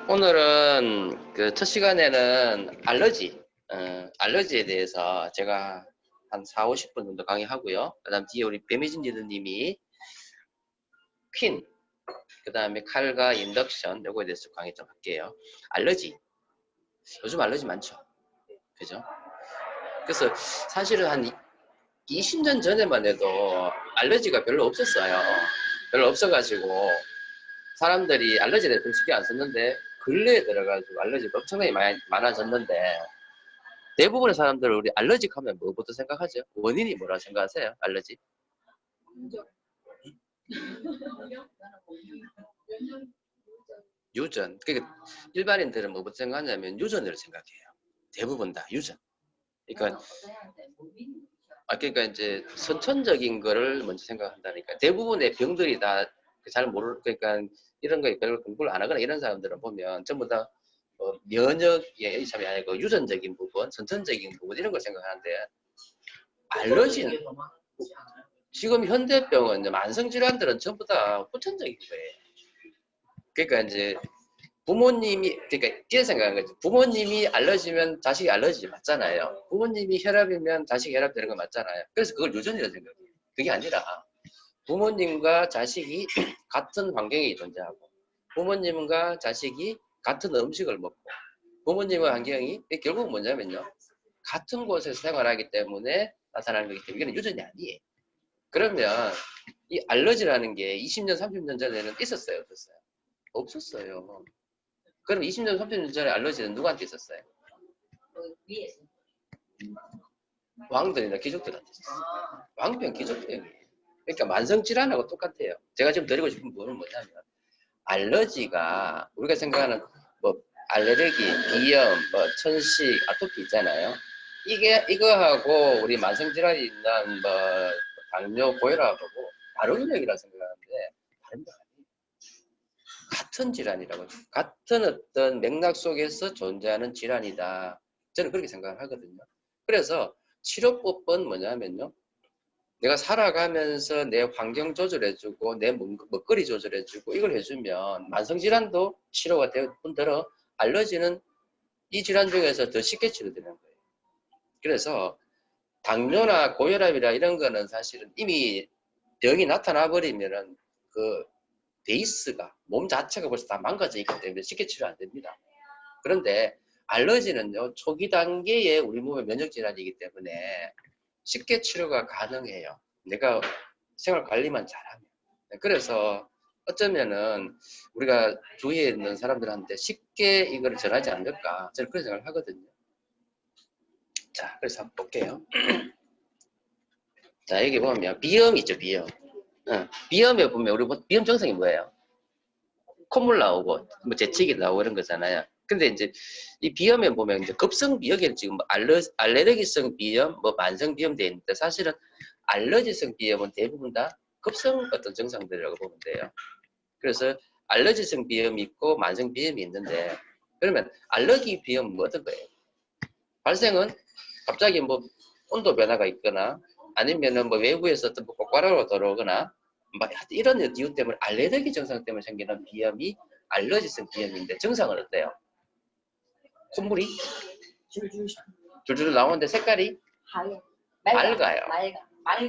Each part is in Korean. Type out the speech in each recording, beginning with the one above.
오늘은 그 첫 시간에는 알러지에 대해서 제가 한 4, 50분 정도 강의하고요. 그 다음 뒤에 우리 배미진 리더님이 퀸, 그 다음에 칼과 인덕션, 요거에 대해서 강의 좀 할게요. 알러지. 요즘 알러지 많죠. 그죠? 그래서 사실은 한 20년 전에만 해도 알러지가 별로 없었어요. 별로 없어가지고 사람들이 알러지에 대해서 신경 안 썼는데 근래에 들어가지고 알러지가 엄청나게 많아졌는데 대부분의 사람들은 우리 알러지 하면 뭐부터 생각하죠? 원인이 뭐라 생각하세요? 알러지? 유전. 그러니까 일반인들은 뭐부터 생각하냐면 유전을 생각해요. 대부분 다 유전. 그러니까 그러니까 이제 선천적인 거를 먼저 생각한다니까. 대부분의 병들이 다 잘 그러니까 이런 거에 별로 공부를 안 하거나 이런 사람들을 보면 전부 다 면역의 이참이 아니고 유전적인 부분, 선천적인 부분 이런 걸 생각하는데 알러지는 지금 현대병은 이제 만성 질환들은 전부 다 후천적인 거예요. 그러니까 이제 부모님이 그러니까 이렇게 생각하는 거지. 부모님이 알러지면 자식이 알러지 맞잖아요. 부모님이 혈압이면 자식이 혈압 되는 거 맞잖아요. 그래서 그걸 유전이라고 생각해요. 그게 아니라 부모님과 자식이 같은 환경에 존재하고 부모님과 자식이 같은 음식을 먹고 부모님의 환경이 결국 뭐냐면요. 같은 곳에서 생활하기 때문에 나타나는 거기 때문에 이건 유전이 아니에요. 그러면 이 알러지라는 게 20년, 30년 전에는 있었어요? 없었어요? 없었어요. 그럼 20년, 30년 전에 알러지는 누구한테 있었어요? 왕들이나 귀족들한테 있었어요. 왕병, 귀족병이에요. 그러니까 만성질환하고 똑같아요. 제가 지금 드리고 싶은 부분은 뭐냐면 알러지가 우리가 생각하는 뭐 알레르기, 비염, 뭐 천식, 아토피 있잖아요. 이거하고 우리 만성질환이 있는 뭐 당뇨, 고혈압하고 다른 영역이라 생각하는데 다른 거 아니에요. 같은 질환이라고 같은 어떤 맥락 속에서 존재하는 질환이다. 저는 그렇게 생각을 하거든요. 그래서 치료법은 뭐냐면요. 내가 살아가면서 내 환경 조절해주고 내 먹거리 조절해주고 이걸 해주면 만성질환도 치료가 될 뿐더러 알러지는 이 질환 중에서 더 쉽게 치료되는 거예요. 그래서 당뇨나 고혈압이나 이런 거는 사실은 이미 병이 나타나 버리면은 그 베이스가 몸 자체가 벌써 다 망가져 있기 때문에 쉽게 치료 안 됩니다. 그런데 알러지는요 초기 단계에 우리 몸의 면역 질환이기 때문에 쉽게 치료가 가능해요. 내가 생활 관리만 잘하면. 그래서 어쩌면은 우리가 주위에 있는 사람들한테 쉽게 이걸 전하지 않을까 저는 그런 생각을 하거든요. 자, 그래서 한번 볼게요. 자, 여기 보면 비염 있죠, 비염. 비염에 보면 우리 비염 증상이 뭐예요? 콧물 나오고 뭐 재채기 나오고 이런 거잖아요. 근데 이제 이 비염에 보면 이제 급성 여기는 지금 알레르기성 비염, 뭐 만성 비염 돼 있는데 사실은 알러지성 비염은 대부분 다 급성 어떤 증상들이라고 보면 돼요. 그래서 알러지성 비염이 있고 만성 비염이 있는데 그러면 알러기 비염은 뭐 어떤 거예요? 발생은 갑자기 뭐 온도 변화가 있거나 아니면은 뭐 외부에서 어떤 뭐 고가루가 들어오거나 막 이런 이유 때문에 알레르기 증상 때문에 생기는 비염이 알러지성 비염인데 증상은 어때요? 콧물이 줄줄 나오는데 색깔이 맑아요.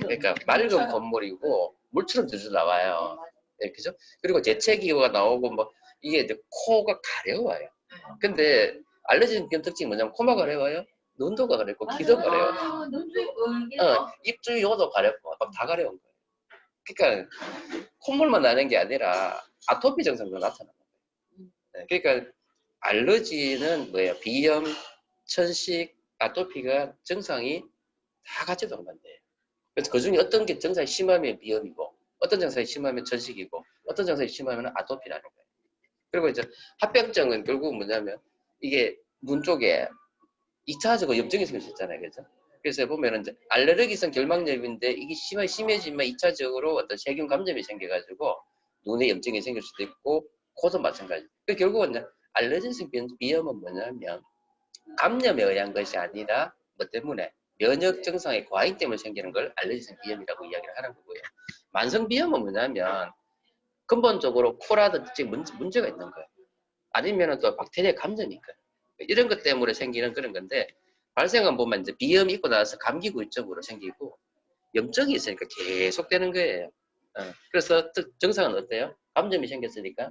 그러니까 맑은 콧물이고 물처럼 줄줄 나와요. 네, 그죠? 그리고 재채기가 나오고 뭐 이게 이제 코가 가려워요. 근데 알레르기 비염 특징이 뭐냐면 코가 가려워요. 눈도 가렵고 귀도 가려워요. 입 주위도 가렵고 다 가려운 거예요. 그러니까 콧물만 나는 게 아니라 아토피 증상도 나타나는 거예요. 네, 그러니까 알러지는 뭐예요? 비염, 천식, 아토피가 증상이 다 같이 동반돼요. 그래서 그 중에 어떤 게 증상이 심하면 비염이고 어떤 증상이 심하면 천식이고 어떤 증상이 심하면 아토피라는 거예요. 그리고 이제 합병증은 결국 뭐냐면 이게 눈 쪽에 2차적으로 염증이 생길 수 있잖아요. 그죠? 그래서 보면은 이제 알레르기성 결막염인데 이게 심해지면 2차적으로 어떤 세균 감염이 생겨가지고 눈에 염증이 생길 수도 있고 코도 마찬가지. 결국은 이제 알레르기성 비염은 뭐냐면 감염에 의한 것이 아니라 뭐 때문에 면역 증상의 과잉 때문에 생기는 걸 알레르기성 비염이라고 이야기를 하는 거고요. 만성 비염은 뭐냐면 근본적으로 코라든지 문제가 있는 거예요. 아니면은 또 박테리아 감염이 있거든. 이런 것 때문에 생기는 그런 건데, 발생은 보면 이제 비염이 있고 나서 감기구역적으로 생기고, 염증이 있으니까 계속 되는 거예요. 그래서 증상은 어때요? 감염이 생겼으니까,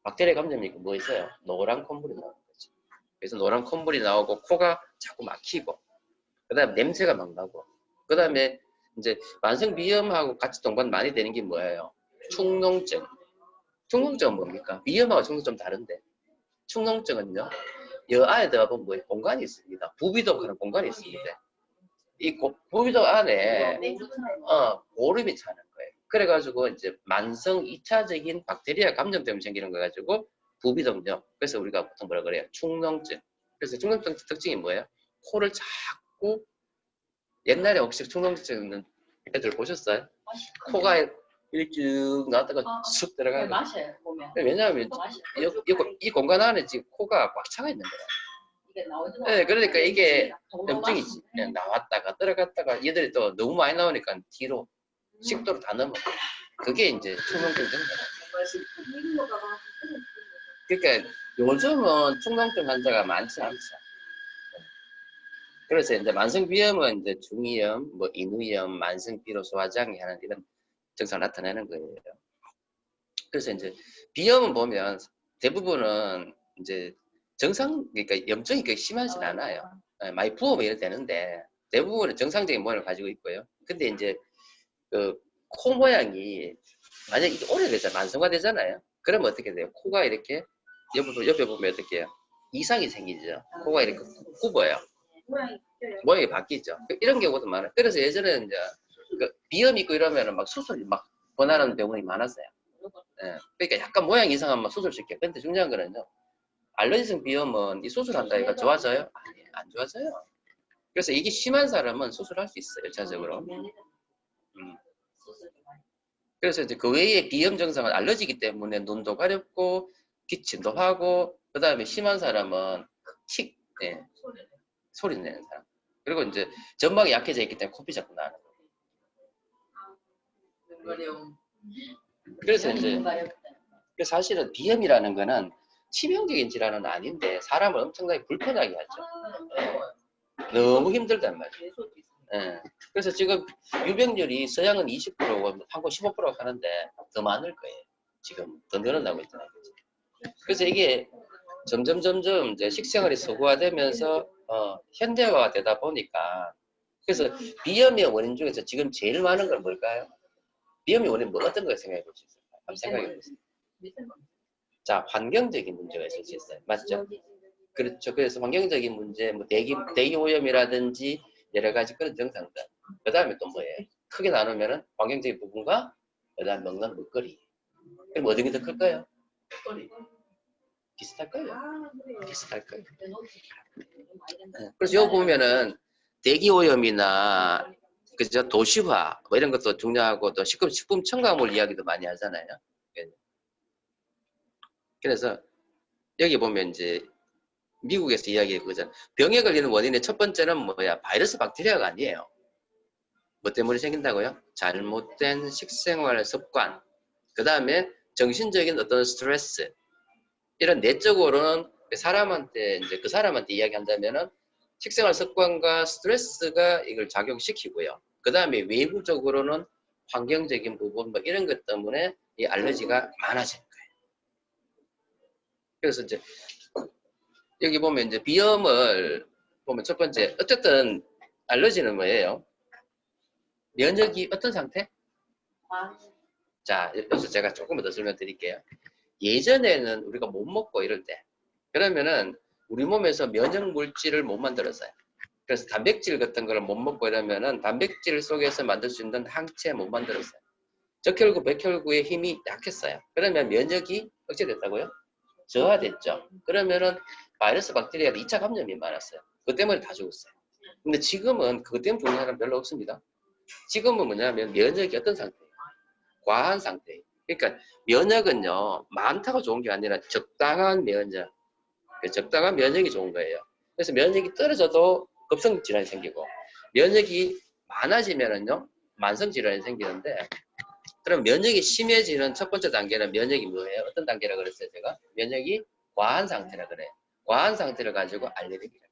박테리아 감염이 있고 뭐 있어요? 노란 콧물이 나오는 거죠. 그래서 노란 콧물이 나오고, 코가 자꾸 막히고, 그 다음에 냄새가 막 나고, 그 다음에 이제 만성 비염하고 같이 동반 많이 되는 게 뭐예요? 축농증. 축농증은 뭡니까? 비염하고 축농증 좀 다른데, 축농증은요, 여아에 들어가면 뭐 공간이 있습니다. 부비동하는 공간이 있습니다. 이 부비동 안에 고름이 차는 거예요. 그래가지고 이제 만성 2차적인 박테리아 감염 때문에 생기는 거 가지고 부비동염. 그래서 우리가 보통 뭐라 그래요? 축농증. 그래서 축농증 특징이 뭐예요? 코를 자꾸, 옛날에 혹시 축농증 있는 애들 보셨어요? 코가 이렇게 쭉 나왔다가 쑥 들어가는 거예요. 마셔요, 보면. 왜냐하면 이 공간 안에 지금 코가 꽉 차가 있는 거예요. 네, 그러니까 이게 염증이지. 나왔다가 들어갔다가 얘들이 또 너무 많이 나오니까 뒤로 식도로 다 넘어. 그게 이제 축농증 증상. 그러니까 요즘은 축농증 환자가 많지 않죠. 그래서 이제 만성 비염은 이제 중이염, 뭐 인후염, 만성 피로 소화장애 하는 이런 증상 나타내는 거예요. 그래서 이제 비염은 보면 대부분은 이제 그러니까 염증이 그렇게 심하진 않아요. 많이 부으면 이래 되는데 대부분은 정상적인 모양을 가지고 있고요. 근데 이제 그 코 모양이 만약 이게 오래되잖아요. 만성화되잖아요. 그러면 어떻게 돼요? 코가 이렇게 옆에 보면 어떻게 해요? 이상이 생기죠. 코가 이렇게 굽어요. 모양이 바뀌죠. 이런 경우도 많아요. 그래서 예전에는 이제 그 비염 있고 이러면은 막 수술 막 권하는 병원이 많았어요. 그러니까 약간 모양 이상하면 막 수술시켜요. 근데 중요한 거는요. 알러지성 비염은 이 수술한다 이거 좋아져요? 아니, 안 좋아져요. 그래서 이게 심한 사람은 수술할 수 있어요. 1차적으로. 그래서 이제 그 외에 비염 증상은 알러지기 때문에 눈도 가렵고 기침도 하고 그 다음에 심한 사람은 소리 내는 사람. 그리고 이제 점막이 약해져 있기 때문에 코피 자꾸 나는 거예요. 그래서 이제 사실은 비염이라는 거는 치명적인 질환은 아닌데 사람을 엄청나게 불편하게 하죠. 너무 힘들단 말이에요. 그래서 지금 유병률이 서양은 20%고 한국 15% 하는데 더 많을 거예요. 지금 더 늘어나고 있잖아요. 그래서 이게 점점 이제 식생활이 서구화되면서 현대화가 되다 보니까 그래서 비염의 원인 중에서 지금 제일 많은 건 뭘까요? 비염의 원인 뭐 어떤 걸 생각해 볼 수 있을까요? 한번 생각해 보세요. 자, 환경적인 문제가 있을 수 있어요. 맞죠? 그렇죠. 그래서 환경적인 문제, 뭐 대기 오염이라든지 여러 가지 그런 증상들. 그 다음에 또 뭐예요? 크게 나누면은 환경적인 부분과 그 다음 먹는 먹거리. 그럼 어느 게 더 클까요? 먹거리. 비슷할 거예요. 비슷할 거예요. 그래서 여기 보면은 대기 오염이나 그죠 도시화 뭐 이런 것도 중요하고 또 식품 첨가물 이야기도 많이 하잖아요. 그래서 여기 보면 이제 미국에서 이야기해 보자. 병에 걸리는 원인의 첫 번째는 뭐야? 바이러스 박테리아가 아니에요. 뭐 때문에 생긴다고요? 잘못된 식생활 습관. 그 다음에 정신적인 어떤 스트레스. 이런 내적으로는 사람한테 이제 그 사람한테 이야기한다면은 식생활 습관과 스트레스가 이걸 작용시키고요. 그 다음에 외부적으로는 환경적인 부분 뭐 이런 것 때문에 이 알러지가 많아지는 거예요. 그래서 이제 여기 보면 이제 비염을 보면 첫 번째 어쨌든 알러지는 뭐예요? 면역이 어떤 상태? 자, 여기서 제가 조금만 더 설명드릴게요. 예전에는 우리가 못 먹고 이럴 때 그러면은 우리 몸에서 면역 물질을 못 만들었어요. 그래서 단백질 같은 거를 못 먹고 이러면은 단백질 속에서 만들 수 있는 항체 못 만들었어요. 적혈구, 백혈구의 힘이 약했어요. 그러면 면역이 억제됐다고요? 저하됐죠. 그러면은 바이러스, 박테리아 2차 감염이 많았어요. 그것 때문에 다 죽었어요. 근데 지금은 그것 때문에 죽는 사람 별로 없습니다. 지금은 뭐냐면 면역이 어떤 상태예요? 과한 상태예요. 그러니까 면역은요 많다고 좋은 게 아니라 적당한 면역, 적당한 면역이 좋은 거예요. 그래서 면역이 떨어져도 급성 질환이 생기고 면역이 많아지면은요 만성 질환이 생기는데 그럼 면역이 심해지는 첫 번째 단계는 면역이 뭐예요? 어떤 단계라고 그랬어요 제가? 면역이 과한 상태라 그래. 과한 상태를 가지고 알레르기라.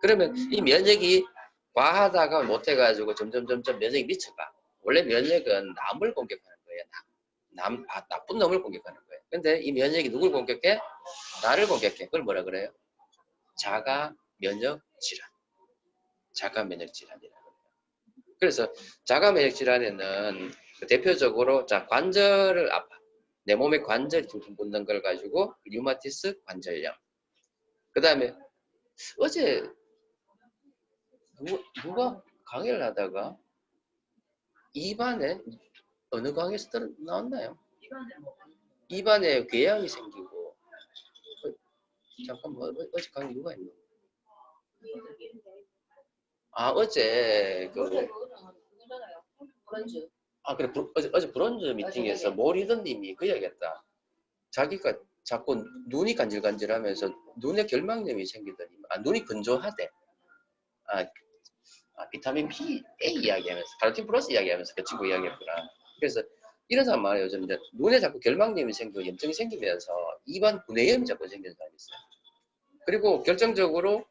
그러면 이 면역이 과하다가 못해가지고 점점 면역이 미쳐가. 원래 면역은 남을 공격하는 거예요. 나쁜 놈을 공격하는 거예요. 근데 이 면역이 누굴 공격해? 나를 공격해. 그걸 뭐라 그래요? 자가 면역 질환. 자가 면역 질환이라고 해요. 그래서 자가 면역 질환에는 대표적으로 자 관절을 아파. 내 몸에 관절이 둥둥 붙는 걸 가지고 류마티스 관절염. 그 다음에 어제 누가 강의를 하다가 입안에 어느 강의에서 나왔나요? 입안에 궤양이 생기고 잠깐만 어제 강의 누가 했나? 아 어제 그래 어제 브런즈 미팅에서 모 리더님이 그 이야기했다. 자기가 자꾸 눈이 간질간질하면서 눈에 결막염이 생기더니 눈이 건조하대. 비타민 B, A 이야기하면서 카로틴 플러스 이야기하면서 그 친구 이야기했구나. 그래서 이런 사람 많아요. 요즘 이제 눈에 자꾸 결막염이 생기고 염증이 생기면서 입안 분해염이 자꾸 생기는 사람이 있어요. 그리고 결정적으로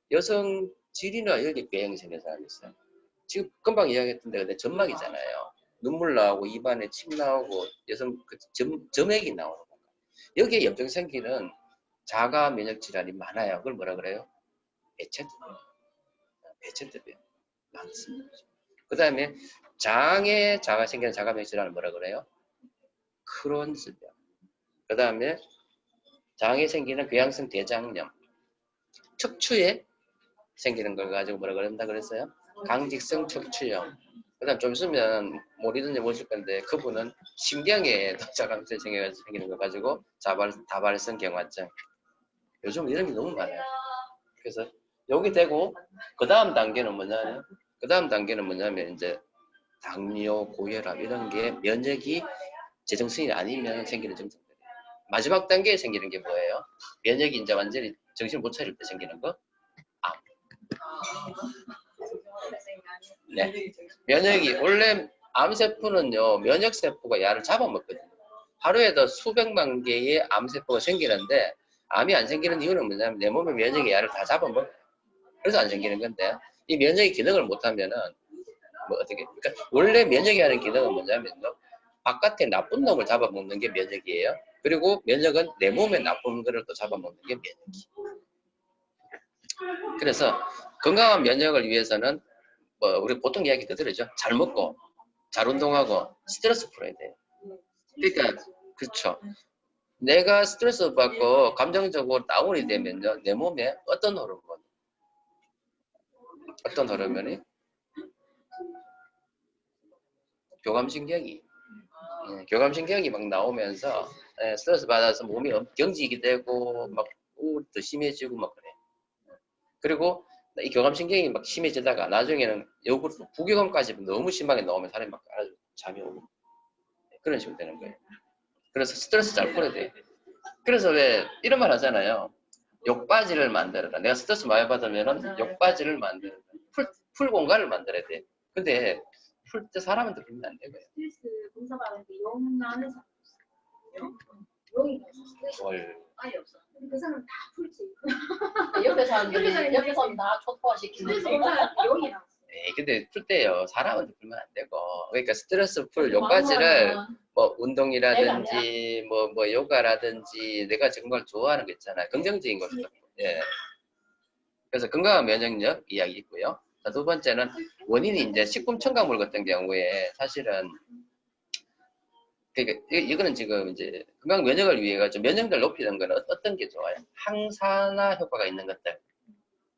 여성 질이나 여기 궤양이 생기는 사람이 있어요. 지금 금방 이야기했던 데가 내 점막이잖아요. 눈물 나오고 입안에 침 나오고 여성 그 점액이 나오는 건가. 여기에 염증 생기는 자가 면역 질환이 많아요. 그걸 뭐라 그래요? 베체트병 많습니다. 그 다음에 장에 자가 생기는 자가 면역 질환을 뭐라 그래요? 크론스병. 그 다음에 장에 생기는 궤양성 대장염. 척추에 생기는 걸 가지고 뭐라 그런다 그랬어요? 강직성 척추염. 그 다음 좀 있으면 모리든님 오실 건데 그분은 신경에 자가 면역 생기는 걸 가지고 다발성 경화증. 요즘 이런 게 너무 많아요. 그래서 여기 되고 그 다음 단계는 뭐냐면 이제 당뇨, 고혈압 이런 게 면역이 재정신이 아니면 생기는 증상들이에요. 마지막 단계에 생기는 게 뭐예요? 면역이 이제 완전히 정신을 못 차릴 때 생기는 거? 암. 네. 면역이 원래 암세포는요 면역세포가 약을 잡아먹거든요. 하루에도 수백만 개의 암세포가 생기는데 암이 안 생기는 이유는 뭐냐면 내 몸의 면역이 약을 다 잡아먹어요. 그래서 안 생기는 건데 이 면역이 기능을 못하면은 뭐 어떻게 그러니까 원래 면역이 하는 기능은 뭐냐면요 바깥에 나쁜 놈을 잡아먹는 게 면역이에요. 그리고 면역은 내 몸에 나쁜 거를 또 잡아먹는 게 면역이. 그래서 건강한 면역을 위해서는 뭐 우리 보통 이야기 그대로죠. 잘 먹고 잘 운동하고 스트레스 풀어야 돼요. 그러니까 그렇죠. 내가 스트레스 받고 감정적으로 다운이 되면요 내 몸에 어떤 호르몬이 교감신경이 막 나오면서 스트레스 받아서 몸이 경직이 되고 막 우울도 심해지고 막 그래. 그리고 이 교감신경이 막 심해지다가 나중에는 부교감까지 너무 심하게 나오면 사람이 막 잠이 오고 그런 식으로 되는 거예요. 그래서 스트레스 잘 풀어야 돼. 그래서 왜 이런 말 하잖아요. 욕바지를 만들어라. 내가 스트레스 많이 받으면은 욕바지를 만들어라. 풀 공간을 만들어야 돼. 근데 풀 때 사람한테 풀면 안 되고요. 스트레스 분사 받는데 용 나는 사람 없어요. 용이 없어. 아예 없어. 근데 그 사람 다 풀지. 옆에서 하는 옆에서 나 초토화시키는 용이 나왔어. 네, 근데 풀 때요 사람한테 풀면 안 되고 그러니까 스트레스 풀 욕바지를 뭐 운동이라든지 뭐 요가라든지 내가 정말 좋아하는 거 있잖아요. 긍정적인 것들. 예. 그래서 건강한 면역력 이야기 있고요. 자, 두 번째는 원인이 이제 식품 첨가물 같은 경우에 사실은 그러니까 이거는 지금 이제 건강 면역을 위해 가지고 면역력을 높이는 거는 어떤 게 좋아요? 항산화 효과가 있는 것들.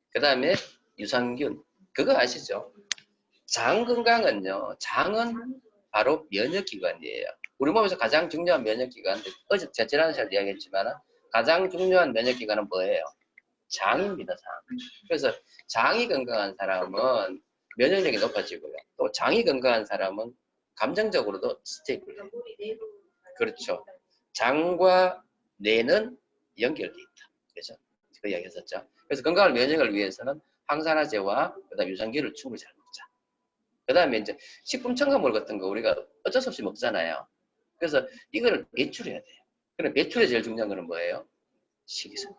그 다음에 유산균. 그거 아시죠? 장 건강은요. 장은 바로 면역기관이에요. 우리 몸에서 가장 중요한 면역기관. 어제 지난 시간에 이야기했지만 가장 중요한 면역기관은 뭐예요? 장입니다. 장. 그래서 장이 건강한 사람은 면역력이 높아지고요. 또 장이 건강한 사람은 감정적으로도 스테이블해요. 그렇죠. 장과 뇌는 연결돼 있다. 그렇죠? 그 이야기 했었죠. 그래서 건강한 면역을 위해서는 항산화제와 그다음 유산균을 충분히 잘 먹자. 그다음에 이제 식품 첨가물 같은 거 우리가 어쩔 수 없이 먹잖아요. 그래서 이거를 배출해야 돼요. 그럼 배출에 제일 중요한 거는 뭐예요? 식이섬유.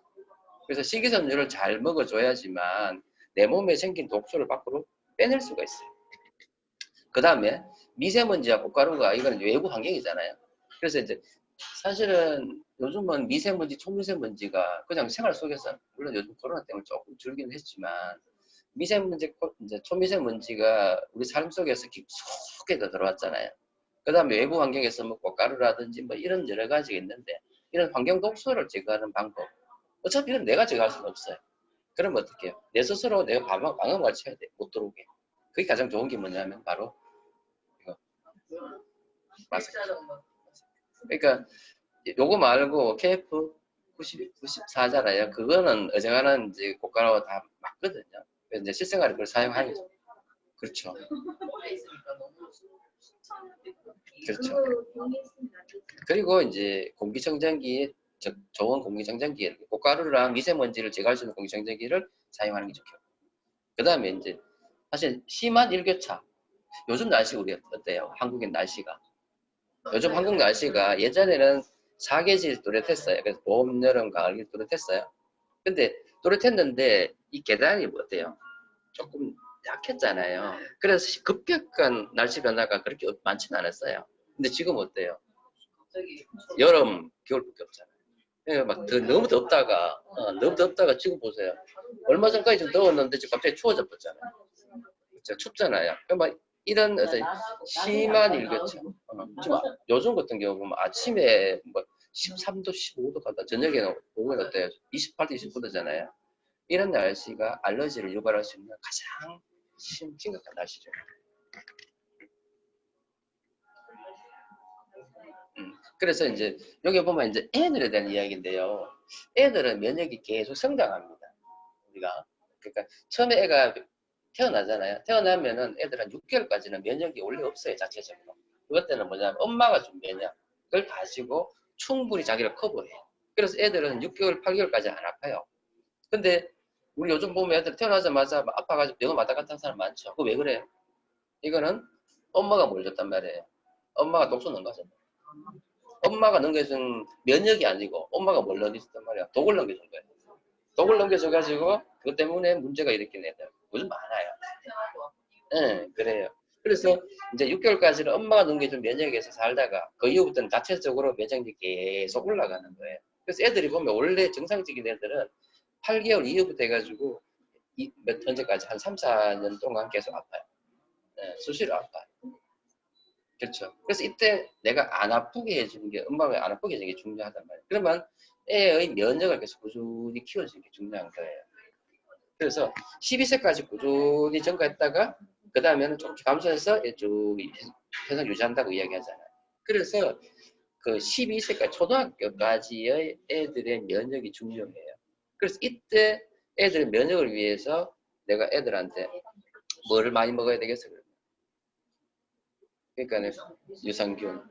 그래서 식이섬유를 잘 먹어줘야지만 내 몸에 생긴 독소를 밖으로 빼낼 수가 있어요. 그 다음에 미세먼지와 꽃가루가 이거는 외부 환경이잖아요. 그래서 이제 사실은 요즘은 미세먼지, 초미세먼지가 그냥 생활 속에서, 물론 요즘 코로나 때문에 조금 줄긴 했지만, 미세먼지, 이제 초미세먼지가 우리 삶 속에서 깊숙이 들어왔잖아요. 그 다음에 외부 환경에서 뭐 꽃가루라든지 뭐 이런 여러 가지가 있는데, 이런 환경 독소를 제거하는 방법. 어차피 이건 내가 제거할 수는 없어요. 그러면 어떻게 해요? 내 스스로 내가 방어막을 쳐야 돼. 못 들어오게. 그게 가장 좋은 게 뭐냐면 바로 이거. 마스크. 그러니까 요거 말고 KF 94잖아요. 그거는 어지간한 이제 고가로 다 맞거든요. 그래서 이제 실생활에 그걸 사용하는 거죠. 그렇죠. 그렇죠. 그리고 이제 공기청정기, 좋은 공기청정기, 꽃가루랑 미세먼지를 제거할 수 있는 공기청정기를 사용하는 게 좋겠고. 그 다음에 이제 사실 심한 일교차. 요즘 날씨 우리 어때요? 한국의 날씨가. 요즘 한국 날씨가 예전에는 사계절 뚜렷했어요. 그래서 봄, 여름, 가을 뚜렷했어요. 근데 뚜렷했는데 이 계단이 뭐 어때요? 조금 약했잖아요. 그래서 급격한 날씨 변화가 그렇게 많지는 않았어요. 근데 지금 어때요? 여름, 겨울밖에 없잖아요. 막 너무 덥다가 지금 보세요. 얼마 전까지 좀 더웠는데 지금 갑자기 추워져 버렸잖아요. 진짜 춥잖아요. 막 이런 어떤 심한 일교차. 지금 요즘 같은 경우 보면 아침에 뭐 13도, 15도 가다 저녁에는 오후에는 어때요? 28도, 29도잖아요. 이런 날씨가 알러지를 유발할 수 있는 가장 심각한 날씨죠. 그래서 이제 여기 보면 이제 애들에 대한 이야기인데요. 애들은 면역이 계속 성장합니다. 우리가 그러니까 처음에 애가 태어나잖아요. 태어나면은 애들은 6개월까지는 면역이 원래 없어요, 자체적으로. 그것 때는 뭐냐면 엄마가 준 면역을 가지고 충분히 자기를 커버해요. 그래서 애들은 6개월, 8개월까지 안 아파요. 근데 우리 요즘 보면 애들 태어나자마자 아파가지고 병원 왔다 갔다 하는 사람 많죠. 그거 왜 그래요? 이거는 엄마가 뭘 줬단 말이에요. 엄마가 독소 넣은 거잖아요. 엄마가 넘겨준 면역이 아니고 엄마가 뭘 넘겨줬단 말이야. 독을 넘겨준 거예요. 독을 넘겨줘가지고 그것 때문에 문제가 일으킨 애들 요즘 많아요. 네, 그래요. 그래서 이제 6개월까지는 엄마가 넘겨준 면역에서 살다가 그 이후부터는 자체적으로 면역력이 계속 올라가는 거예요. 그래서 애들이 보면 원래 정상적인 애들은 8개월 이후부터 해가지고 언제까지 한 3, 4년 동안 계속 아파요. 네, 수시로 아파요. 그렇죠. 그래서 이때 내가 안 아프게 해주는 게, 엄마가 안 아프게 해주는 게 중요하단 말이에요. 그러면 애의 면역을 계속 꾸준히 키워주는 게 중요한 거예요. 그래서 12세까지 꾸준히 증가했다가 그 다음에는 조금 감소해서 쭉 현상 유지한다고 이야기하잖아요. 그래서 그 12세까지 초등학교까지의 애들의 면역이 중요해요. 그래서 이때 애들의 면역을 위해서 내가 애들한테 뭐를 많이 먹어야 되겠어요? 그러니까 유산균.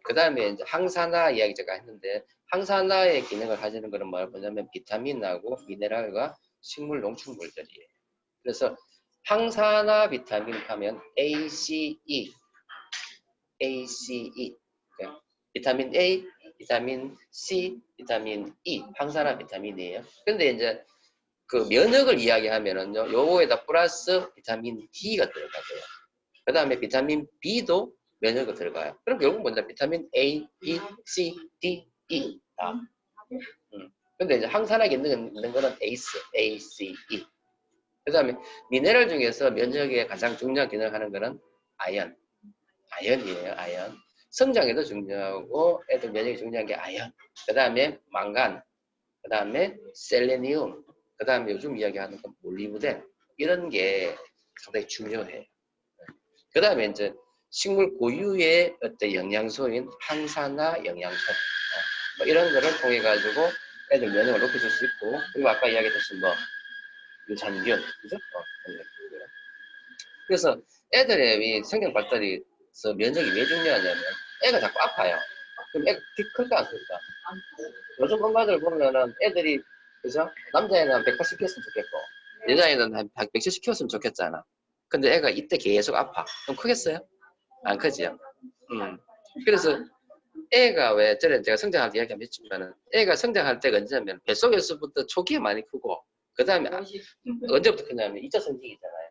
그 다음에 이제 항산화 이야기 제가 했는데 항산화의 기능을 가지는 거는 뭐냐면 비타민하고 미네랄과 식물 농축물들이에요. 그래서 항산화 비타민 하면 ACE, ACE. 비타민 A, 비타민 C, 비타민 E, 항산화 비타민이에요. 근데 이제 그 면역을 이야기하면은요, 요거에다 플러스 비타민 D가 들어가고요. 그 다음에 비타민 B도 면역이 들어가요. 그럼 결국 뭐냐? 비타민 A, B, C, D, E 다. 근데 이제 항산화기 있는 거는 ACE, ACE. 그 다음에 미네랄 중에서 면역에 가장 중요한 기능을 하는 거는 아연. 아연이에요, 아연. 성장에도 중요하고 애들 면역이 중요한 게 아연. 그 다음에 망간. 그 다음에 셀레니움. 그 다음에 요즘 이야기하는 건 몰리브덴. 이런 게 상당히 중요해요. 그 다음에 이제 식물 고유의 어떤 영양소인 항산화 영양소 뭐 이런 거를 통해 가지고 애들 면역을 높여줄 수 있고, 그리고 아까 이야기했듯이 뭐 유산균, 그죠? 그래서 애들의 이 성경 발달에서 면역이 왜 중요하냐면 애가 자꾸 아파요. 그럼 애가 키 클까 안 클까? 요즘 엄마들 보면은 애들이 그죠? 남자애는 180 키웠으면 좋겠고 여자애는 한 170 키웠으면 좋겠잖아. 근데 애가 이때 계속 아파. 그럼 크겠어요? 안 크지요. 그래서 애가 왜 전에 제가 성장할 때 이야기 한번 했지만은 애가 성장할 때가 언제냐면 뱃속에서부터 초기에 많이 크고 그 다음에 언제부터 크냐면 2차 성징이잖아요.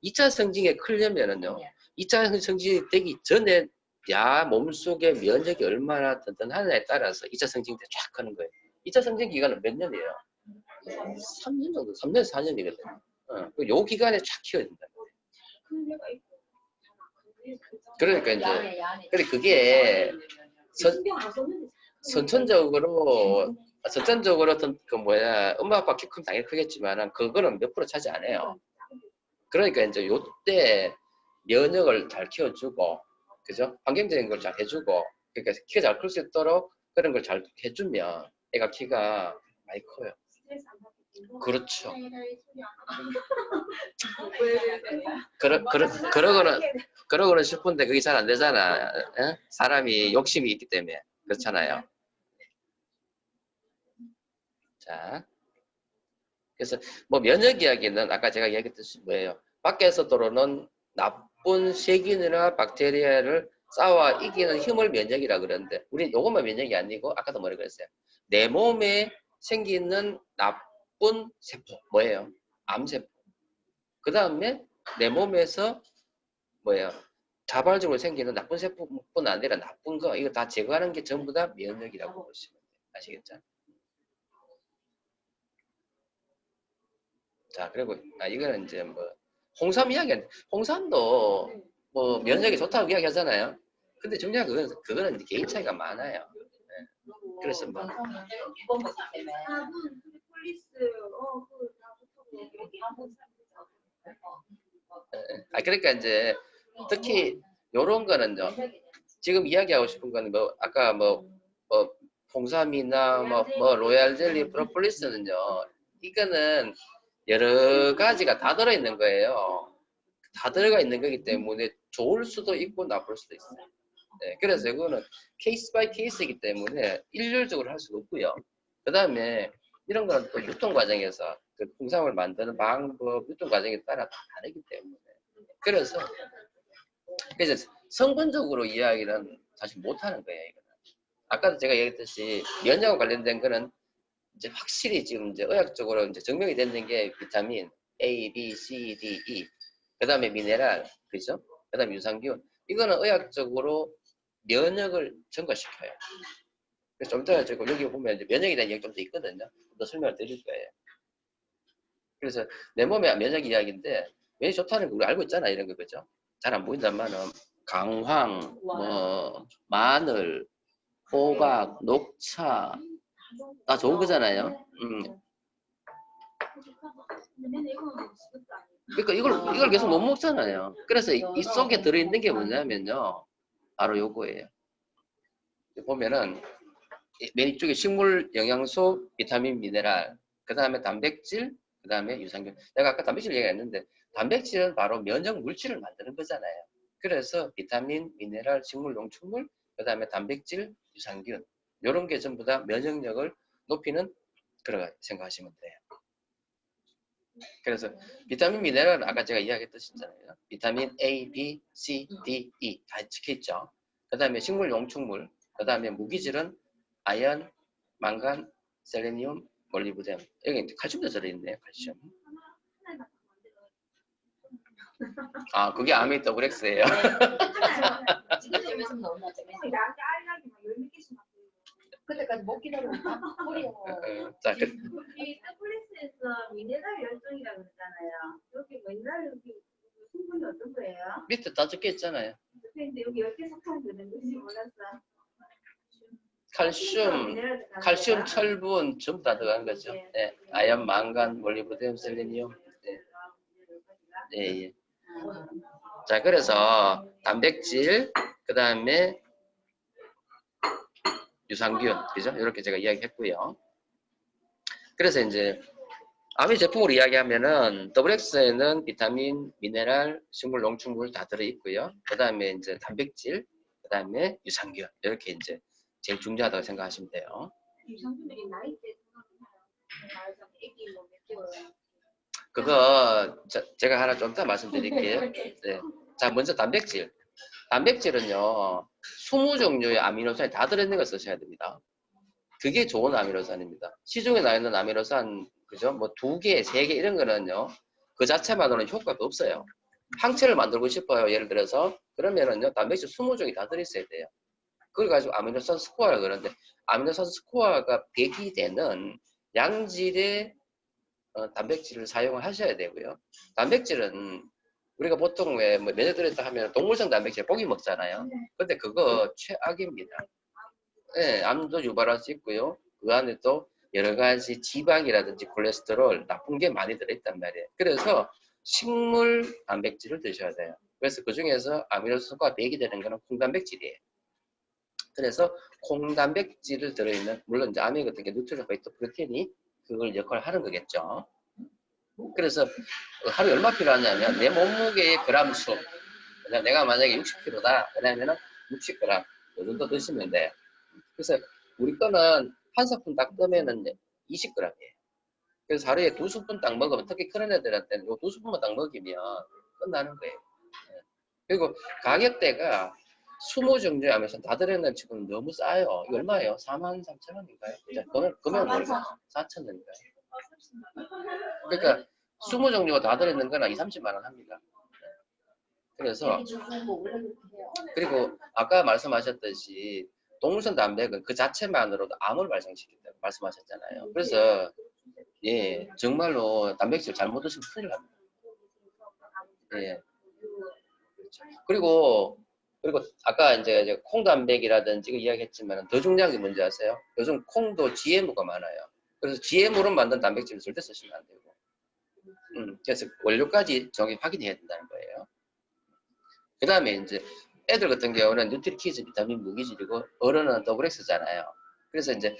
2차 성징에 크려면은요. 2차 성징이 되기 전에 야 몸속에 면역이 얼마나 튼튼하냐에 따라서 2차 성징 때 쫙 크는 거예요. 2차 성징 기간은 몇 년이에요? 3년 정도, 3년에서 4년이거든요. 요 기간에 쫙 키워야 된다. 큰애가 있고. 그러니까 이제 근데 그게 신경 안 썼는데 선천적으로 그 뭐야 엄마 아빠 키 크면 당연히 크겠지만은 그거는 몇 프로 차지 안 해요. 그러니까 이제 요때 면역을 잘 키워주고 그죠? 환경적인 걸 잘 해주고 그러니까 키가 잘 클 수 있도록 그런 걸 잘 해주면 애가 키가 많이 커요. 스트레스 안 받고. 그렇죠. 왜 그러고는 싶은데 그게 잘 안 되잖아. 에? 사람이 욕심이 있기 때문에 그렇잖아요. 자, 그래서 뭐 면역 이야기는 아까 제가 이야기했듯이 뭐예요? 밖에서 들어오는 나쁜 세균이나 박테리아를 싸워 이기는 힘을 면역이라 그러는데 우리 요것만 면역이 아니고 아까도 뭐라 그랬어요? 내 몸에 생기는 나쁜 세포 뭐예요? 암세포. 그 다음에 내 몸에서 뭐예요? 자발적으로 생기는 나쁜 세포뿐 아니라 나쁜 거 이거 다 제거하는 게 전부 다 면역이라고 보시면 돼요. 아시겠죠? 자, 그리고 이거는 이제 뭐 홍삼 이야기하는데 홍삼도 뭐 면역이 좋다고 이야기하잖아요. 근데 중요한 그거는 이제 개인 차이가 많아요. 네. 그래서 뭐 기본 먹기 때문에. 밥은 폴리스 그다 좋다고 이렇게 한번 그러니까 이제 특히 요런 거는요. 지금 이야기하고 싶은 거는 뭐 아까 뭐 홍삼이나 뭐 로얄 젤리 프로폴리스는요. 이거는 여러 가지가 다 들어있는 거예요. 다 들어가 있는 거기 때문에 좋을 수도 있고 나쁠 수도 있어요. 네, 그래서 이거는 케이스 바이 케이스이기 때문에 일률적으로 할 수가 없고요. 그 다음에 이런 거는 또 유통 과정에서 그 홍삼을 만드는 방법, 유통 과정에 따라 다 다르기 때문에 그래서 성분적으로 이야기는 사실 못하는 거예요. 이거는. 아까도 제가 얘기했듯이 면역과 관련된 거는 이제 확실히 지금 이제 의학적으로 이제 증명이 되는 게 비타민 A, B, C, D, E, 그 다음에 미네랄, 그죠? 그 다음에 유산균. 이거는 의학적으로 면역을 증가시켜요. 그래서 좀 이따가 여기 보면 이제 면역에 대한 이야기 좀 더 있거든요. 좀 더 설명을 드릴 거예요. 그래서 내 몸에 면역 이야기인데 면역이 좋다는 거 우리 알고 있잖아 이런 거 그죠? 잘 안 보인다만은 강황, 뭐 마늘, 호박, 녹차 다 좋은 거잖아요. 그러니까 이걸 계속 못 먹잖아요. 그래서 이 속에 들어있는 게 뭐냐면요. 바로 요거예요. 보면은 맨 이쪽에 식물 영양소, 비타민, 미네랄, 그 다음에 단백질, 그 다음에 유산균. 내가 아까 단백질 얘기했는데 단백질은 바로 면역 물질을 만드는 거잖아요. 그래서 비타민, 미네랄, 식물 농축물, 그 다음에 단백질, 유산균 이런 게 전부 다 면역력을 높이는 그런 생각하시면 돼요. 그래서 비타민, 미네랄은 아까 제가 이야기했듯이잖아요. 비타민 A, B, C, D, E 다 찍혀있죠. 그 다음에 식물 용축물, 그 다음에 무기질은 아연, 망간, 셀레니움, 몰리브덴. 여기 칼슘도 들어있네요. 칼슘. 아, 그게 아미토그렉스예요. 지금 재밌으면 너무나 재밌어. 그때까지 못 기다리고 다 뿌리고. 자, 이 폴리스에서 미네랄 열정이라고 그러잖아요. 여기 미네랄 성분이 어떤 거예요? 밑에 다 적혀있잖아요. 근데 여기 10개 석탄 되는 건지 몰랐어. 칼슘, 철분 전부 다 들어간 거죠. 네. 아연, 망간, 몰리브덴, 셀레니움. 네. 네, 예. 자, 그래서 단백질, 그 다음에 유산균, 그죠? 이렇게 제가 이야기했고요. 그래서 이제 아미 제품으로 이야기하면은 WX에는 비타민, 미네랄, 식물 농축물 다 들어있고요. 그 다음에 이제 단백질, 그 다음에 유산균 이렇게 이제 제일 중요하다고 생각하시면 돼요. 유산균이 나이 때 애기 뭐 몇 개월. 그거 제가 하나 좀 더 말씀드릴게요. 네. 자, 먼저 단백질. 단백질은요, 20종류의 아미노산이 다 들어있는 걸 쓰셔야 됩니다. 그게 좋은 아미노산입니다. 시중에 나 있는 아미노산, 그죠? 뭐 2개, 3개 이런 거는요, 그 자체만으로는 효과가 없어요. 항체를 만들고 싶어요. 예를 들어서. 그러면은요, 단백질 20종이 다 들어있어야 돼요. 그걸 가지고 아미노산 스코어라 그러는데, 아미노산 스코어가 100이 되는 양질의 단백질을 사용을 하셔야 되고요. 단백질은 우리가 보통 왜 뭐 면역 들었다 하면 동물성 단백질 고기 먹잖아요. 근데 그거 최악입니다. 네, 암도 유발할 수 있고요. 그 안에 또 여러 가지 지방이라든지 콜레스테롤 나쁜 게 많이 들어있단 말이에요. 그래서 식물 단백질을 드셔야 돼요. 그래서 그 중에서 아미노산과 100이 되는 거는 콩단백질이에요. 그래서 콩단백질을 들어있는, 물론 이제 아미 같은 게 뉴트리션 베이터 프로틴이 그걸 역할을 하는 거겠죠. 그래서 하루에 얼마 필요하냐면 내 몸무게의 그람 수. 내가 만약에 60kg다. 그러면은 60g. 이 정도 드시면 돼요. 그래서 우리 거는 한 스푼 딱 뜨면은 20g이에요. 그래서 하루에 2스푼 딱 먹으면, 특히 그런 애들한테는 요 2스푼만 딱 먹이면 끝나는 거예요. 그리고 가격대가 20종류 하면서 다 들어있는 지금 너무 싸요. 이거 얼마예요? 43,000원인가요? 금액 모르겠어요. 4,000원인가요? 그러니까 20종류가 다 들어있는 거나 2-30만 원 합니다. 그래서 그리고 아까 말씀하셨듯이 동물성 단백은 그 자체만으로도 암을 발생시킨다고 말씀하셨잖아요. 그래서 예, 정말로 단백질 잘못 드시면 큰일 납니다. 예. 그리고 아까 이제 콩단백이라든지 이야기했지만 더 중요한 게 뭔지 아세요? 요즘 콩도 GMO가 많아요. 그래서 GMO로 만든 단백질을 절대 쓰시면 안 되고, 그래서 원료까지 정확히 확인해야 된다는 거예요. 그 다음에 이제 애들 같은 경우는 뉴트리키즈 비타민 무기질이고 어른은 더블 X잖아요. 그래서 이제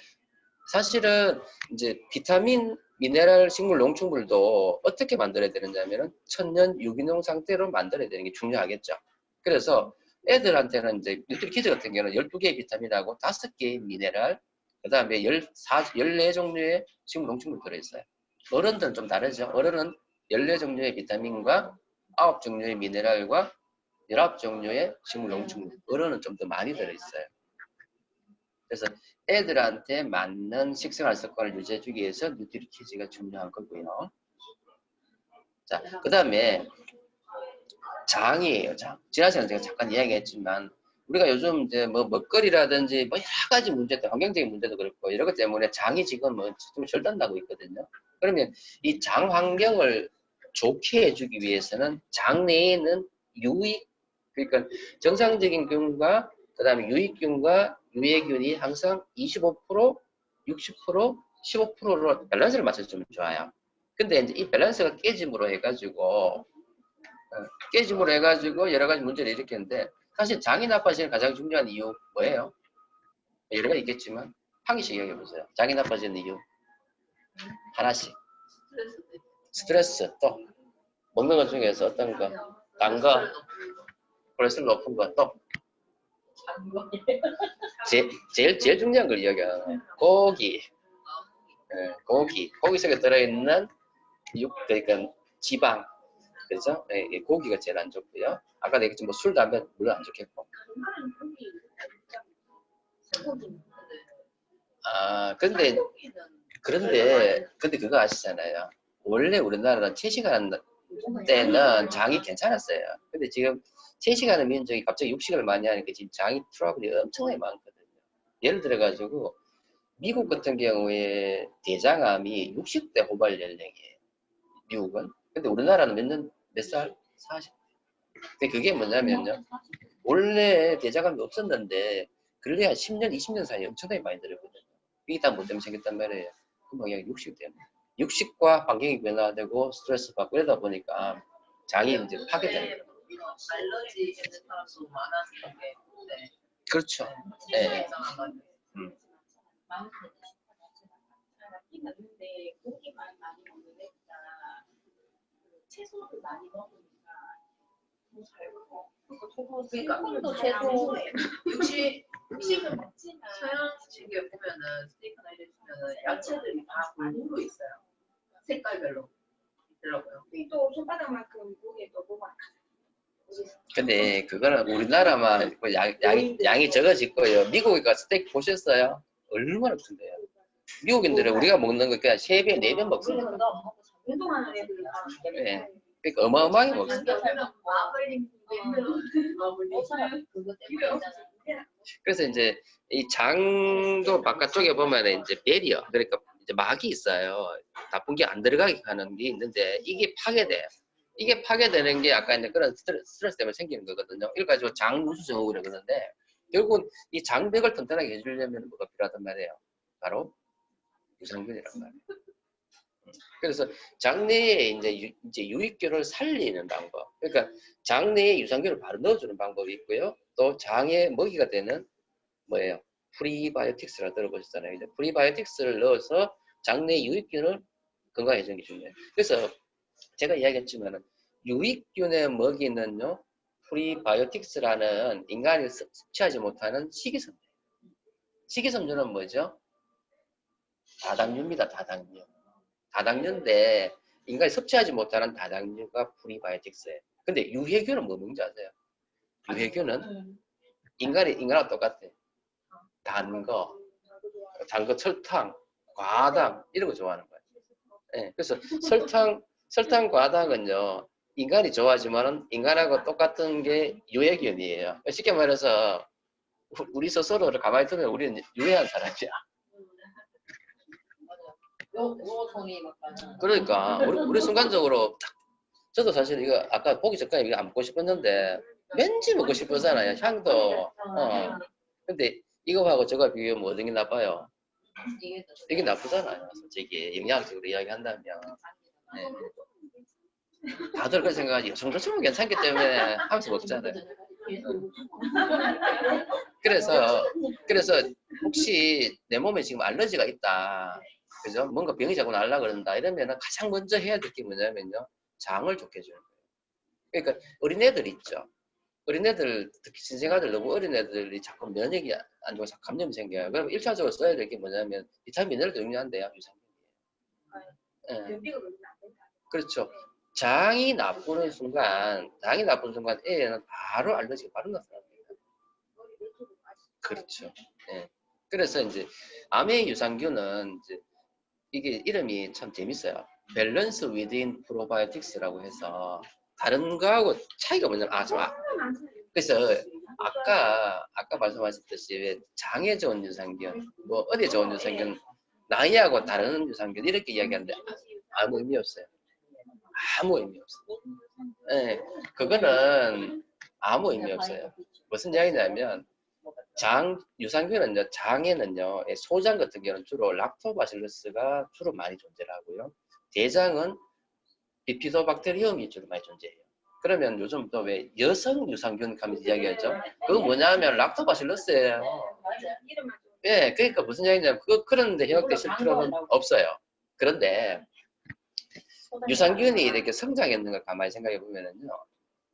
사실은 이제 비타민, 미네랄, 식물, 농축물도 어떻게 만들어야 되는지 하면은 천연 유기농 상태로 만들어야 되는 게 중요하겠죠. 그래서 애들한테는 이제 뉴트리키즈 같은 경우는 12개의 비타민하고 5개의 미네랄, 그 다음에 14종류의 식물, 농축물 들어있어요. 어른들은 좀 다르죠. 어른은 14종류의 비타민과 9종류의 미네랄과 19종류의 식물, 농축물. 어른은 좀 더 많이 들어있어요. 그래서 애들한테 맞는 식생활 습관을 유지해주기 위해서 뉴트리키즈가 중요한 거고요. 자, 그 다음에 장이에요, 장. 지난 시간에 제가 잠깐 이야기했지만, 우리가 요즘 이제 뭐 먹거리라든지 뭐 여러 가지 문제들, 환경적인 문제도 그렇고, 이런 것 때문에 장이 지금 좀 절단나고 있거든요. 그러면 이 장 환경을 좋게 해주기 위해서는 장 내에는 유익, 그러니까 정상적인 균과 그 다음에 유익균과 유해균이 항상 25%, 60%, 15%로 밸런스를 맞춰주면 좋아요. 근데 이제 이 밸런스가 깨짐으로 해가지고 여러 가지 문제를 일으켰는데, 사실 장이 나빠지는 가장 중요한 이유 뭐예요? 여러 가지 있겠지만 한 개씩 이야기해보세요. 장이 나빠지는 이유 하나씩. 스트레스, 또 먹는 것 중에서 어떤 거? 단 거, 콜레스테롤 높은 거, 또 제일 중요한 걸 이야기하는 고기. 고기 속에 들어있는 그러니까 지방, 그죠? 예, 고기가 제일 안 좋고요. 아까 얘기했지만 술, 담배 물론 안 좋겠고. 그런데 그거 아시잖아요. 원래 우리나라는 채식하는 때는 장이 괜찮았어요. 근데 지금 채식하는 민족이 갑자기 육식을 많이 하니까 지금 장이 트러블이 엄청나게 많거든요. 예를 들어가지고 미국 같은 경우에 대장암이 60대 후발 연령이에요. 미국은. 근데 우리나라는 몇 살? 40. 근데 그게 뭐냐면요. 원래 대장암이 없었는데 근래 한 10년, 20년 사이에 엄청나게 많이 들었거든요. 이게 다 뭐 때문에 생겼단 말이에요. 그 방향이 60 때문에. 육식과 환경이 변화되고 스트레스 받고 이러다 보니까 장이 이제 파괴되는 거예요. 알러지 있는 사람도 많아지는 게 네. 그렇죠. 네. 맞는데 고기만 많이 먹는 애보다 채소를 많이 먹으니까 더잘 먹어. 그러니까 콩도 채소. 육식은 먹지만 서양 음식에 보면은 스테이크나 이런 주면은 야채들이 다 골고루 있어요. 색깔별로 있더라고요. 또 손바닥만큼 고기에 또 뭐가 근데 그거는 우리나라만 그 양이 적어질 거예요. 미국에 가서 스테이크 보셨어요? 얼마나 큰데요? 미국인들은 우리가 먹는 거 그냥 3배, 4배 먹습니다. 운동하는 애들 다. 예. 그러니까 어마어마하게 먹습니다. 그거 때문에 그래서 이제 이 장도 바깥쪽에 보면 이제 베리어, 그러니까 이제 막이 있어요. 나쁜 게 안 들어가게 하는 게 있는데 이게 파괴돼요. 이게 파괴되는 게 아까 이제 그런 스트레스 때문에 생기는 거거든요. 이걸 가지고 장누수증후군이라고 그러는데 결국은 이 장벽을 튼튼하게 해주려면 뭐가 필요하단 말이에요. 바로 유산균이란 말이에요. 그래서 장내에 이제 유익균을 살리는 방법. 그러니까 장내에 유산균을 바로 넣어주는 방법이 있고요. 또 장에 먹이가 되는 뭐예요? 프리바이오틱스라고 들어보셨잖아요. 이제 프리바이오틱스를 넣어서 장내 유익균을 건강해지는 게 중요해요. 그래서 제가 이야기했지만은 유익균의 먹이는요, 프리바이오틱스라는 인간이 섭취하지 못하는 식이섬유. 식이섬유는 뭐죠? 다당류입니다. 다당류. 다당류인데 인간이 섭취하지 못하는 다당류가 프리바이오틱스예요. 근데 유해균은 뭐 먹는지 아세요? 유해균은 인간하고 똑같아요. 단 거, 설탕, 과당 이런 거 좋아하는 거예요. 네, 그래서 설탕, 과당은요 인간이 좋아하지만은 인간하고 똑같은 게 유해균이에요. 쉽게 말해서 우리 스스로를 가만히 두면 우리는 유해한 사람이야. 요 종이 막가는. 그러니까 우리 순간적으로 저도 사실 이거 아까 보기 전까지 이거 안 먹고 싶었는데 왠지 먹고 싶었잖아요. 향도. 근데 이거하고 저거 비교하면 어떤 게 나빠요? 이게 나쁘잖아요. 솔직히 영양적으로 이야기한다면. 네. 다들 그렇게 생각하지. 여성조청은 괜찮기 때문에 하면서 먹잖아요. 그래서 혹시 내 몸에 지금 알러지가 있다. 그죠? 뭔가 병이 자꾸 날라 그런다. 이러면 가장 먼저 해야 될 게 뭐냐면요. 장을 좋게 해주는 거예요. 그러니까 어린애들 있죠. 어린애들, 특히 신생아들 너무 어린애들이 자꾸 면역이 안 좋아서 감염이 생겨요. 그럼 1차적으로 써야 될 게 뭐냐면 비타민 미네랄도 중요한데요. 유산균이에요. 예. 그렇죠. 장이 나쁜 순간 애는 바로 알러지가 바로 나타납니다. 그렇죠. 예. 그래서 이제 암의 유산균은 이제 이게 이름이 참 재밌어요. 밸런스 위드인 프로바이오틱스라고 해서 다른 거하고 차이가 뭐냐면 그래서 아까 말씀하셨듯이 왜 장에 좋은 유산균, 뭐 어디에 좋은 유산균, 나이하고 다른 유산균 이렇게 이야기하는데 아무 의미 없어요. 아무 의미 없어요. 네, 그거는 아무 의미 없어요. 무슨 이야기냐면 유산균은요, 장에는요, 소장 같은 경우는 주로 락토바실러스가 주로 많이 존재하고요. 대장은 비피도박테리움이 주로 많이 존재해요. 그러면 요즘 또 왜 여성 유산균 하면서 이야기하죠? 그거 뭐냐면 락토바실러스예요. 예, 그러니까 무슨 이야기냐면 그런데 해역되실 필요는 없어요. 그런데 유산균이 이렇게 성장했는 걸 가만히 생각해 보면은요,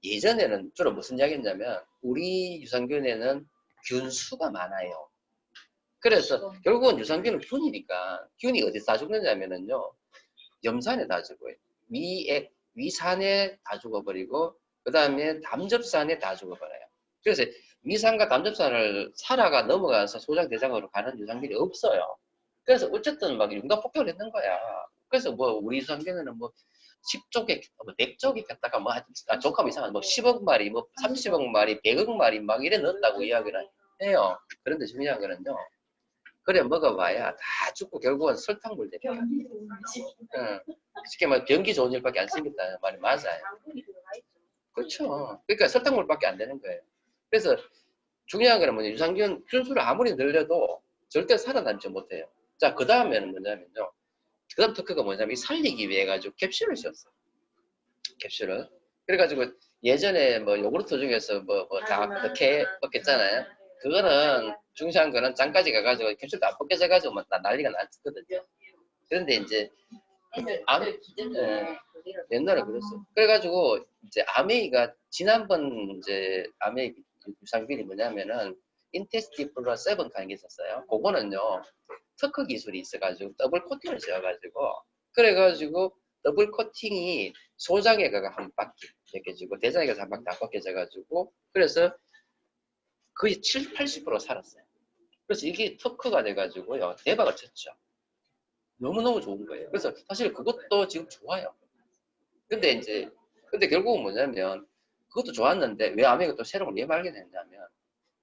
예전에는 주로 무슨 이야기했냐면 우리 유산균에는 균수가 많아요. 그래서 결국은 유산균은 균이니까 균이 어디서 다 죽느냐면은요, 염산에 다 죽어요. 위산에 다 죽어버리고 그 다음에 담즙산에 다 죽어버려요. 그래서 위산과 담즙산을 살아가 넘어가서 소장 대장으로 가는 유산균이 없어요. 그래서 어쨌든 막 융합폭격을 했는 거야. 그래서 뭐 우리 유산균에는 뭐 10쪽에, 100쪽이 됐다가 뭐 족하면 이상한 뭐 10억 마리, 뭐 30억 마리, 100억 마리 막 이래 넣었다고 이야기를 해요. 그런데 중요한 거는요. 그래 먹어봐야 다 죽고 결국은 설탕물 됩니다. 쉽게 말해 변기 좋은 일밖에 안 생겼다는 말이 맞아요. 그렇죠. 그러니까 설탕물밖에 안 되는 거예요. 그래서 중요한 거는 뭐냐, 유산균 균수를 아무리 늘려도 절대 살아남지 못해요. 자, 그 다음에는 뭐냐면요. 그 다음 특허가 뭐냐면 살리기 위해 가지고 캡슐을 씌웠어요. 캡슐을. 그래가지고 예전에 뭐 요구르트 중에서 다 어떻게 먹겠잖아요. 그거는 중요한 거는 장까지 가가지고 캡슐도 안 벗겨져가지고 막 난리가 났거든요. 그런데 이제 옛날에 그랬어. 그래가지고 이제 아메이가 지난번 이제 아메이 유산균이 뭐냐면은 인테스티 플러스 7 가는 게 있었어요. 그거는요 특허 기술이 있어가지고 더블 코팅을 지어가지고 그래가지고 더블 코팅이 소장에 가가 한 바퀴 벗겨지고 대장에서 한 바퀴 다 벗겨져가지고 그래서 거의 80% 살았어요. 그래서 이게 특허가 돼가지고요 대박을 쳤죠. 너무너무 좋은 거예요. 그래서 사실 그것도 지금 좋아요. 근데 결국은 뭐냐면 그것도 좋았는데 왜 아메리카 또 새로운 걸 왜 발견했냐면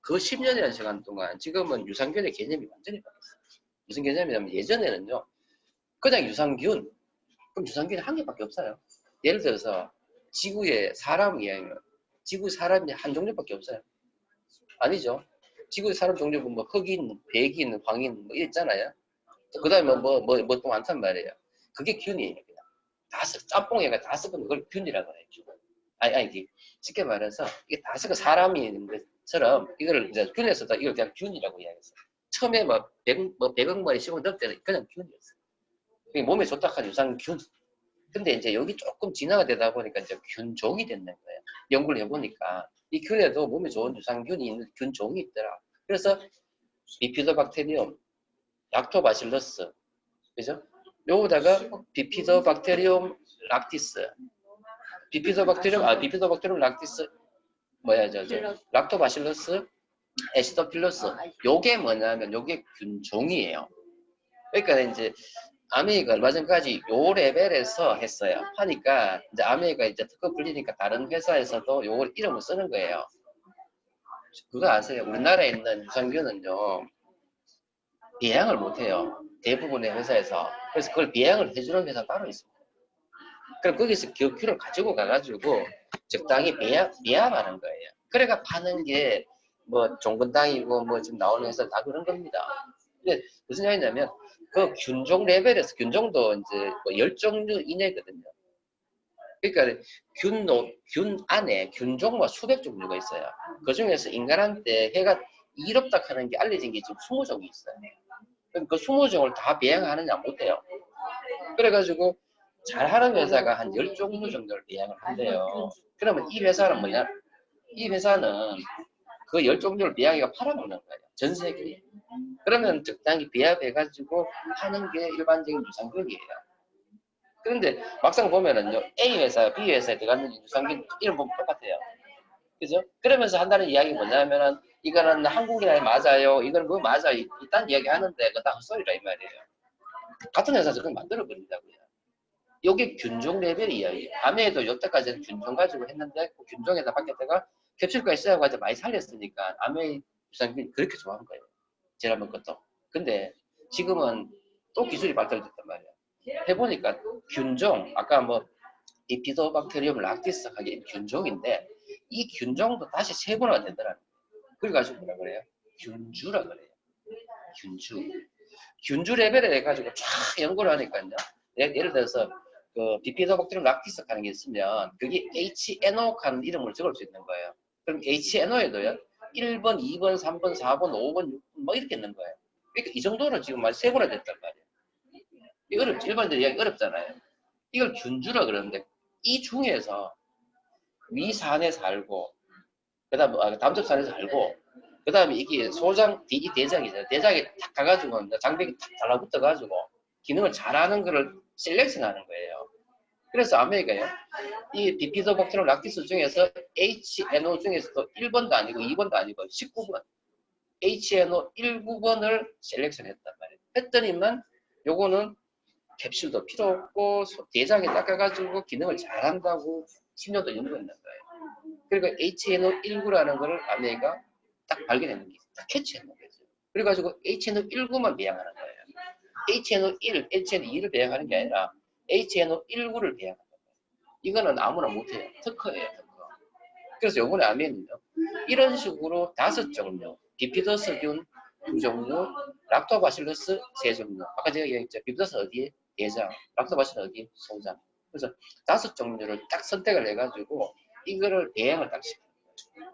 그 10년이라는 시간 동안 지금은 유산균의 개념이 완전히 바뀌었어요. 무슨 개념이냐면 예전에는요 그냥 유산균 그럼 유산균이 한 개밖에 없어요. 예를 들어서 지구에 사람이에요. 지구 사람이 한 종류밖에 없어요. 아니죠. 지구의 사람 종류는 뭐 흑인, 백인, 황인 뭐 있잖아요. 그 다음에 또 많단 말이에요. 그게 균이에요. 그냥. 짬뽕에가 다 섞은 그걸 균이라고 해요. 아니, 쉽게 말해서 이게 다 섞은 사람이 있는 것처럼 이거를 이제 균에서도 이걸 그냥 균이라고 이야기했어요. 처음에 뭐 100억 마리 씹어 넣을 때는 그냥 균이었어요. 그게 몸에 좋다 한 유산균. 근데 이제 여기 조금 진화가 되다 보니까 이제 균종이 됐는 거예요. 연구를 해보니까 이 균에도 몸에 좋은 유산균이 있는 균종이 있더라. 그래서 비피더박테리움, 락토바실러스, 그죠? 요거다가 비피더박테리움 락티스, 비피더박테리움 락티스, 락토바실러스, 에시도필러스. 요게 뭐냐면 요게 균종이에요. 그러니까 이제 아메이가 얼마 전까지 요 레벨에서 했어요. 하니까 이제 아메이가 이제 특허 풀리니까 다른 회사에서도 요걸 이름을 쓰는 거예요. 그거 아세요? 우리나라에 있는 유산균은요 배양을 못해요. 대부분의 회사에서. 그래서 그걸 배양을 해주는 회사 따로 있습니다. 그럼 거기서 그 균을 가지고 가가지고 적당히 배양하는 거예요. 그래가 파는 게 뭐 종근당이고 뭐 지금 나오는 회사 다 그런 겁니다. 근데 무슨 얘기냐면 그 균종 레벨에서 균종도 이제 뭐 10종류 이내거든요. 그러니까 균 안에 균종과 수백 종류가 있어요. 그 중에서 인간한테 해가 이롭다 하는 게 알려진 게 지금 20종이 있어요. 그럼 그 20종을 다 배양하느냐 못해요. 그래가지고 잘하는 회사가 한 10종류 정도를 배양을 한대요. 그러면 이 회사는 뭐냐? 이 회사는 그 10종류를 배양해가 팔아먹는 거예요. 전 세계에. 그러면 적당히 배합해가지고 하는 게 일반적인 유산균이에요. 그런데 막상 보면은요, A 회사, B 회사에 들어가는 유산균 이름 보면 똑같아요. 그죠? 그러면서 한다는 이야기 뭐냐면은 이거는 한국인에 맞아요. 이건 뭐 맞아. 이딴 이야기 하는데 그거 다 헛소리라 이 말이에요. 같은 회사에서 그걸 만들어 버린다고요. 요게 균종 레벨 이야기예요. 아메에도 여태까지는 균종 가지고 했는데 그 균종에다 바뀌었다가 캡슐까지 써가지고 많이 살렸으니까 아메 유산균이 그렇게 좋아한 거예요. 제라면 것도. 근데 지금은 또 기술이 발달됐단 말이에요. 해보니까 균종, 아까 뭐 비피도박테리움 락티스 하게 균종인데 이 균종도 다시 세분화가 되더라고요. 그래가지고 뭐라 그래요? 균주라 그래요. 균주 레벨에 해가지고 쫙 연구를 하니까요. 예를 들어서 그 비피도박테리움 락티스 하는 게 있으면 그게 HNO 하는 이름을 적을 수 있는 거예요. 그럼 HNO에도요 1번, 2번, 3번, 4번, 5번, 6번 뭐 이렇게 있는 거예요. 그러니까 이 정도는 지금 말 세분화 됐단 말이에요. 이 일반적으로 이야기 어렵잖아요. 이걸 균주라 그러는데 이 중에서 위산에 살고 그다음 담즙산에서 살고 그다음에 이게 소장 이 대장이잖아요. 대장에 탁 가가지고 장벽이 탁 달라붙어가지고 기능을 잘하는 거를 셀렉션하는 거예요. 그래서 아메리카요. 이 비피도박테리움 락티스 중에서 HNO 중에서도 1번도 아니고 2번도 아니고 19번 HNO 19번을 셀렉션했단 말이에요. 했더니만 요거는 캡슐도 필요 없고 대장에 닦아가지고 기능을 잘한다고 10년도 연구했는 거예요. 그러니까 HNO19라는 거를 아메리카가 딱 발견했는 게 딱 캐치했는 거죠. 그래가지고 HNO19만 배양하는 거예요. HNO1, HNO2를 배양하는 게 아니라 HNO19를 배양하는 거예요. 이거는 아무나 못해요. 특허예요, 특허. 그래서 요번에 아메는요, 이런 식으로 5종류, 비피더스균 2종류, 락토바실러스 3종류. 아까 제가 얘기했죠. 비피더스 어디에? 대장, 락토바실러스 어디에? 소장. 그래서 5종류를 딱 선택을 해가지고 이거를 배양을 딱 시켜요.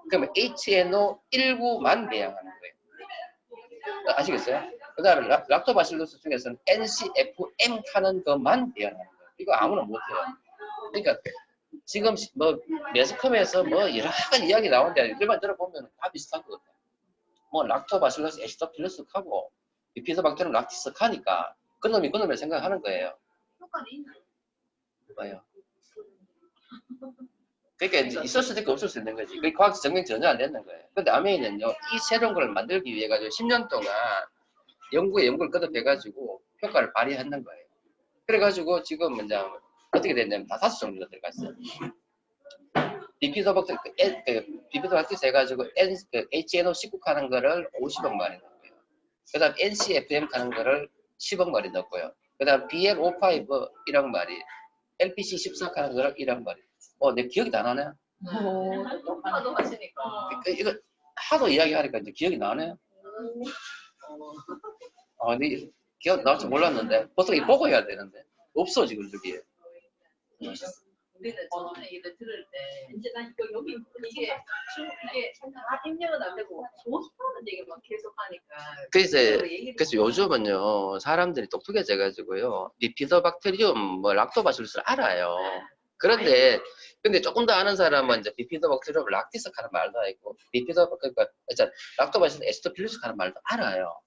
그러면 HNO19만 배양하는 거예요. 아시겠어요? 그 다음에 락토바실러스 중에서는 NCFM 하는 것만 배양하는 거예요. 이거 아무나 못해요. 그러니까 지금 뭐 매스컴에서 뭐 여러 가지 이야기 나오는데 이들만 들어보면 다 비슷한 거거든요. 뭐 락토바실러스 에시도필러스하고 비피더박테리움 락티스 하니까 그놈을 생각하는 거예요. 효과는 있나요? 뭐예요? 그러니까 이제 있을 수도 있고 없을 수도 있는 거지. 그 과학적 증명이 전혀 안 되는 거예요. 근데 아메이는요, 이 새로운 걸 만들기 위해 가지고 10년 동안 연구를 거듭해가지고 효과를 발휘했는 거예요. 그래가지고 지금 이제 어떻게 됐냐면 다 5종류가 들어갔어요. 비피도박테리스 해가지고 HNO19 하는 거를 50억 마리 넣고요. 그 다음 NCFM 하는 거를 10억 마리 넣고요. 그 다음 BL55 1억 마리, LPC14 하는 거를 1억 마리. 내 기억이 다 나네. 똑똑하도 하시니까. 이거 하도 이야기하니까 이제 기억이 나네. 근데 기억 날 줄 몰랐는데 벌써 이 보고 해야 되는데 없어 지금 저기에. 우리는 처음에 이거 들을 때 이제 난 이거 여기 이게 다 입력은 안 되고 좋다는 얘기만 계속 하니까. 그래서 요즘은요 사람들이 똑똑해져가지고요 비피더박테리움 뭐 락토바실루스를 알아요. 그런데 근데 조금 더 아는 사람은 이제 비피더박테리움 락티스 하는 말도 알고 그러니까 락토바실루스 에스토필루스 하는 말도 알아요.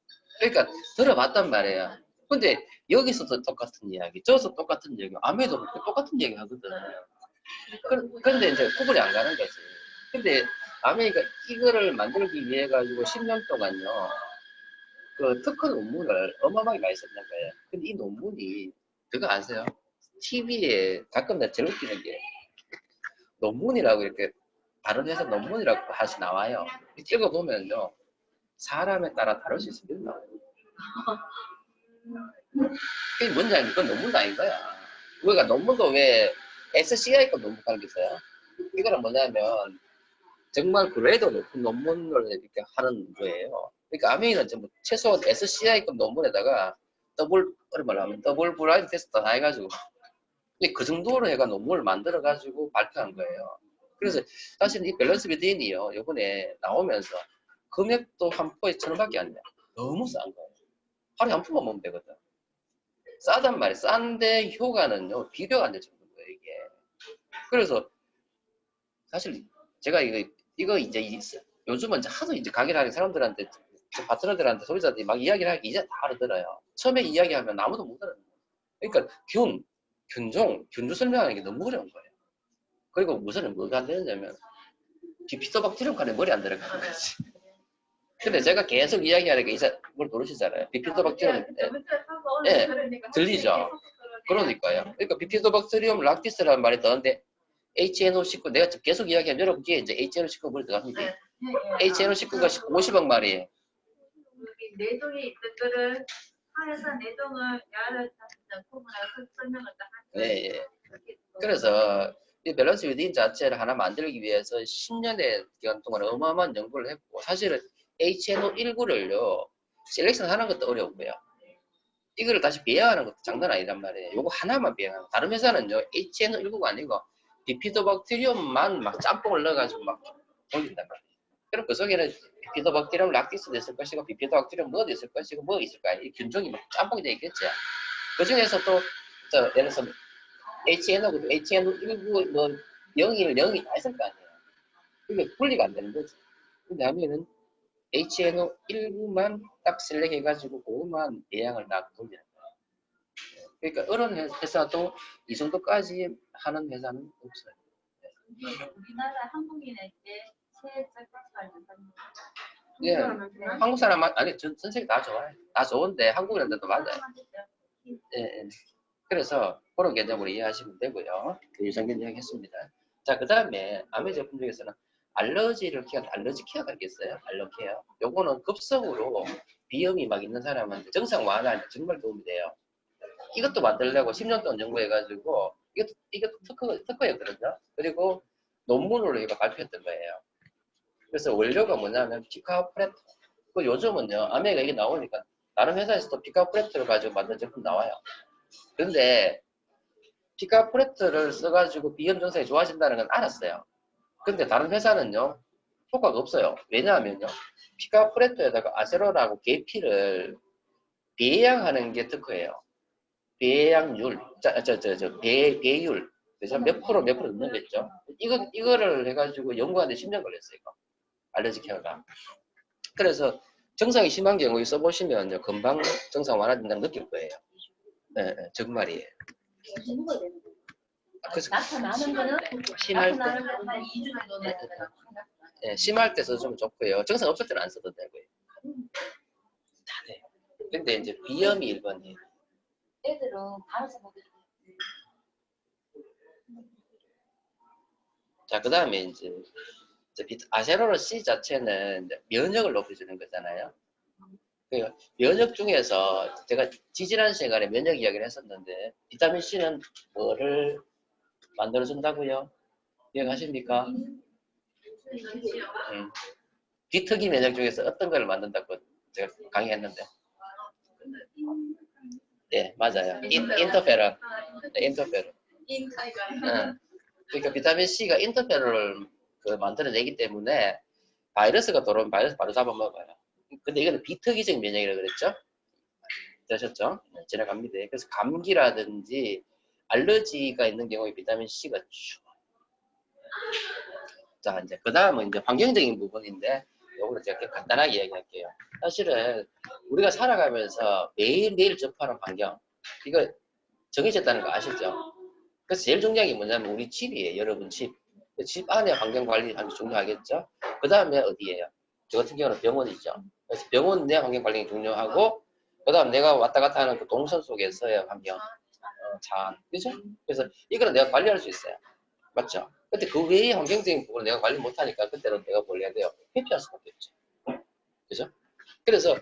그러니까 들어봤단 말이에요. 근데 여기서도 똑같은 이야기, 저기서 똑같은 이야기, 아메도 똑같은 이야기 하거든. 그런데 이제 구분이 안 가는 거지. 근데 아메리카 이거를 만들기 위해 가지고 10년 동안요, 그 특허 논문을 어마어마하게 많이 썼는 거예요. 근데 이 논문이 그거 아세요? TV에 가끔 나 제일 웃기는 게 논문이라고 이렇게 다른 회사 논문이라고 다시 나와요. 읽어보면요, 사람에 따라 다를 수 있습니다. 그게 뭔지 알면 그건 논문도 아닌 거야. 우리가 논문도 왜 SCI급 논문 하는 게 있어요? 이거는 뭐냐면 정말 그래도 높은 논문을 이렇게 하는 거예요. 그러니까 아메이는 전부 최소한 SCI급 논문에다가 더블 블라인드 테스트 다 해가지고 근데 그 정도로 해가 논문을 만들어가지고 발표한 거예요. 그래서 사실 이 밸런스 비드인이요 이번에 나오면서 금액도 한 포에 1,000원밖에 안 돼요. 너무 싼 거예요. 하루에 한 포만 먹으면 되거든. 싸단 말이에요. 싼데 효과는요 비교가 안 될 정도인 거예요 이게. 그래서 사실 제가 이거 이제 요즘은 이제 하도 이제 가게를 하는 사람들한테 파트너들한테 소비자들이 막 이야기를 하기 이제 다 알아들어요. 처음에 이야기하면 아무도 못 알아요. 그러니까 균주 설명하는 게 너무 어려운 거예요. 그리고 우선은 뭐가 안 되느냐면 비피더박테리움간에 머리 안 들어가는 거지. 근데 제가 계속 이야기하니까 이제 뭘 모르시잖아요. 비피더박테리움 들리죠? 그러니까요. 그러니까 비피더박테리움 락티스라는 말이 더는데 HNO19 내가 계속 이야기하면 여러분 뒤에 이제 HNO19 머리 들어갑니다. HNO19가 50억 마리. 내동이 있는 거를 하에서 내동을 야를 설명을 다 예. 그래서 이 밸런스 위드인 자체를 하나 만들기 위해서 10년의 기간 동안 어마어마한 연구를 했고 사실은 HNO19를요 셀렉션 하는 것도 어려웠고요. 이거를 다시 배양하는 것도 장난 아니란 말이에요. 요거 하나만 배양하는 거. 다른 회사는요 HNO19가 아니고 비피더박테리움만 막 짬뽕을 넣어가지고 막 돌린단 말이에요. 그럼 그 속에는 비피더박테리움 락티스도 있을 것이고 비피더박테리움 뭐도 있을 것이고 뭐 있을까? 이 균종이 막 짬뽕이 되어 있겠죠. 그 중에서 또 예를 들어서 HNO, HNO19 뭐 0일 0이 다 있을 거 아니에요. 이게 분리가 안 되는 거지. 근데 하면은 HNO19만 딱 셀렉 해가지고 그것만 배양을 딱 돌리는 거예요. 그러니까 어느 회사도 이 정도까지 하는 회사는 없어요. 우리나라 한국인에게 최저 가치가 예, 한국 사람 아니 전 세계 다 좋아요. 다 좋은데 한국인한테도 맞아요. 예. 그래서 그런 개념으로 이해하시면 되고요. 유산균 이야기했습니다. 자, 그 다음에 아메 제품 중에서는 알러지를 케어하는 알러지 케어가 있겠어요. 알러케어. 요거는 급성으로 비염이 막 있는 사람한테 증상 완화하는데 정말 도움이 돼요. 이것도 만들려고 10년 동안 연구해가지고 이것도 특허였거든요. 그리고 논문으로 이거 발표했던 거예요. 그래서 원료가 뭐냐면 피카프레트. 그 요즘은요 아메가 이게 나오니까 다른 회사에서도 피카프레트를 가지고 만든 제품 나와요. 근데 피카프레트를 써가지고 비염 증상이 좋아진다는 건 알았어요. 근데 다른 회사는요 효과가 없어요. 왜냐하면요 피카프레트에다가 아세롤하고 계피를 배양하는 게 특허예요. 배양률, 배율. 그래서 몇 프로 넣는 거죠. 이거를 해가지고 연구하는데 10년 걸렸어요. 이거. 알러지 케어가. 그래서 증상이 심한 경우에 써보시면 금방 증상 완화된다는 느낄 거예요. 네, 정말이에요. 그래서 나타나는 거는 심할 때, 나타나는 거는 한 2주 정도는 예, 심할 때 써주면 좋고요. 증상 없을 때는 안 써도 되고요. 다 돼요. 근데 이제 비염이 1번이에요. 애들은 알아서 먹게 돼. 자, 그 다음에 이제 아세로라 C 자체는 이제 면역을 높여주는 거잖아요. 그 면역 중에서 제가 지질환 시간에 면역 이야기를 했었는데 비타민 C는 뭐를 만들어준다고요? 기억하십니까? 비특이 면역 중에서 어떤 걸 만든다고 제가 강의했는데. 네, 맞아요. 인터페론. 네, 인터페론. 그러니까 비타민 C가 인터페론을 만들어내기 때문에 바이러스가 들어오면 바이러스 바로 잡아먹어요. 근데 이거는 비특이적 면역이라고 그랬죠? 되셨죠? 지나갑니다. 그래서 감기라든지 알러지가 있는 경우에 비타민 C가 좋아요. 자, 이제 그 다음은 이제 환경적인 부분인데 요거는 제가 간단하게 이야기할게요. 사실은 우리가 살아가면서 매일매일 접하는 환경 이거 정해졌다는 거 아시죠? 그래서 제일 중요한 게 뭐냐면 우리 집이에요. 여러분 집. 집 안에 환경 관리 아주 중요하겠죠? 그 다음에 어디예요? 저 같은 경우는 병원이죠. 그래서 병원 내 환경 관리가 중요하고 그 다음 내가 왔다 갔다 하는 그 동선 속에서의 환경 차 그죠? 그래서 이거는 내가 관리할 수 있어요. 맞죠? 근데 그 외의 환경적인 부분을 내가 관리 못하니까 그때는 내가 뭘 해야 돼요? 회피할 수밖에 없죠. 그죠? 그래서